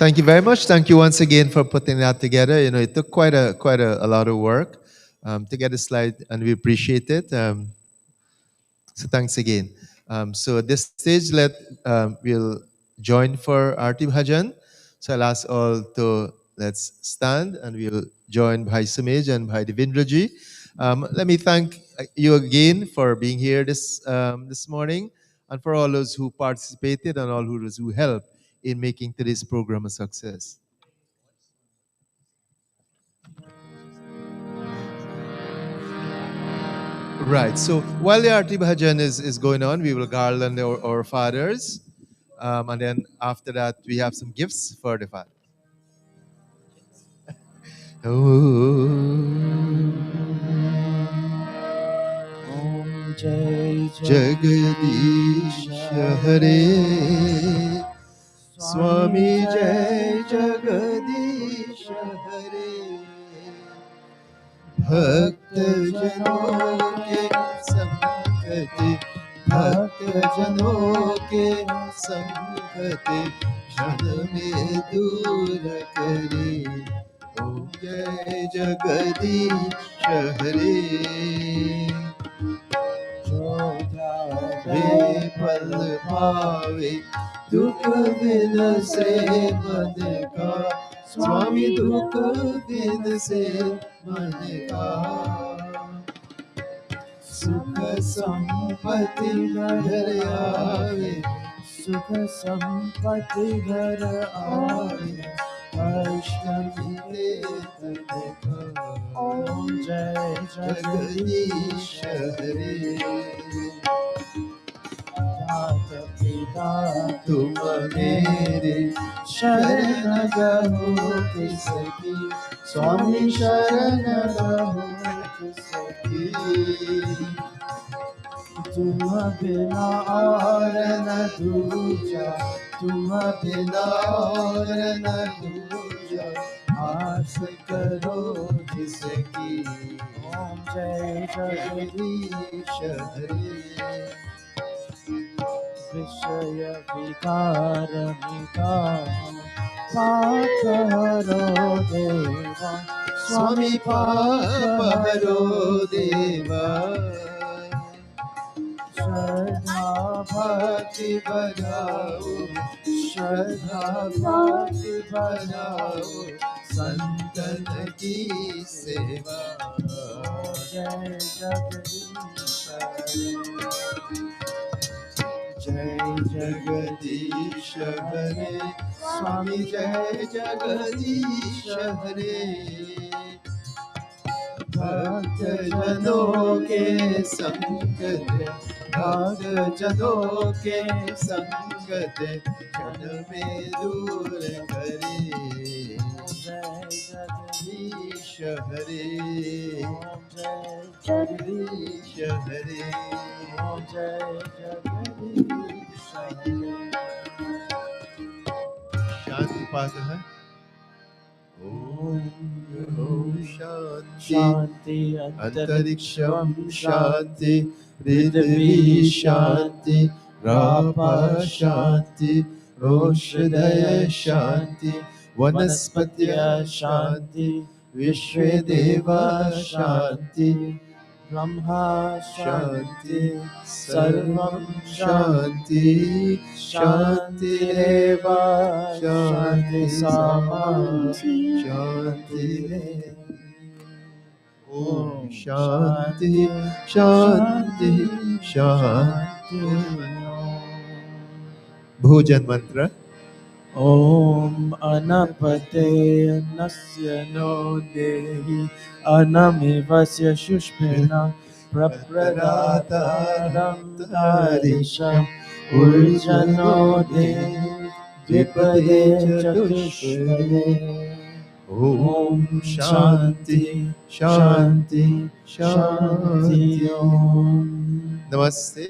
Thank you very much. Thank you once again for putting that together. You know, it took quite a lot of work to get the slide, and we appreciate it. So thanks again. So at this stage, we'll join for Arti Bhajan. So I'll ask all to let's stand, and we'll join Bhai Sumej and Bhai Devindraji. Let me thank you again for being here this morning, and for all those who participated and all those who helped in making today's program a success. Right. So while the Arti Bhajan is going on, we will garland our fathers. And then after that, we have some gifts for the fathers. Om Jai Jagadish Hare Swami Jai Jagadish Hare भक्त जनों के संगति भक्त जनों के संगति क्षण में दूर करे ओम जय जगदीश हरे जो ध्यावे पल पावे दुख बिन से मन का स्वामी दुख बिन से मन का सुख संपत्ति घर आवे सुख संपत्ति घर आवे अष्ट मिले तन ओम जय जगदीश हरे माता पिता तुम मेरे शरण गहो किसकी स्वामी शरण गहो किसकी तुम बिना और न दूजा तुम बिना और न दूजा आस करो जिसकी ओम जय जगदीश हरे विषय विकार मिटाओ पाप हरो देवा स्वामी पाप हरो देवा श्रद्धा भक्ति बढ़ाओ श्रद्धा भक्ति बढ़ाओ संतन की सेवा जय जगदीश जय जगदीश हरे स्वामी जय जगदीश हरे भक्त जनों के संग दे, भक्त जनों के संग दे, क्षण में दूर करे। जगदीश हरे, जगदीश हरे, जगदीश हरे। शांति पाठ है। ओम शांति अंतरिक्षम शांति, पृथ्वी शांति, रापा शांति, औषधय शांति, वनस्पत्य शांति, विश्वदेवा शांति, ब्रह्मा शांति, सर्वं शांति, शांतिरेव शांति सामा शांतिरेव। ओम शांति शांति शांति। भोजन मंत्र। ॐ अनपते नस्य नो देहि अनमिवस्य शुष्मेन प्रप्रदातारं तारिषम् ऊर्जनो देहि द्विपदे चतुष्पदे। ओम शांति शांति शांति। ओम नमस्ते।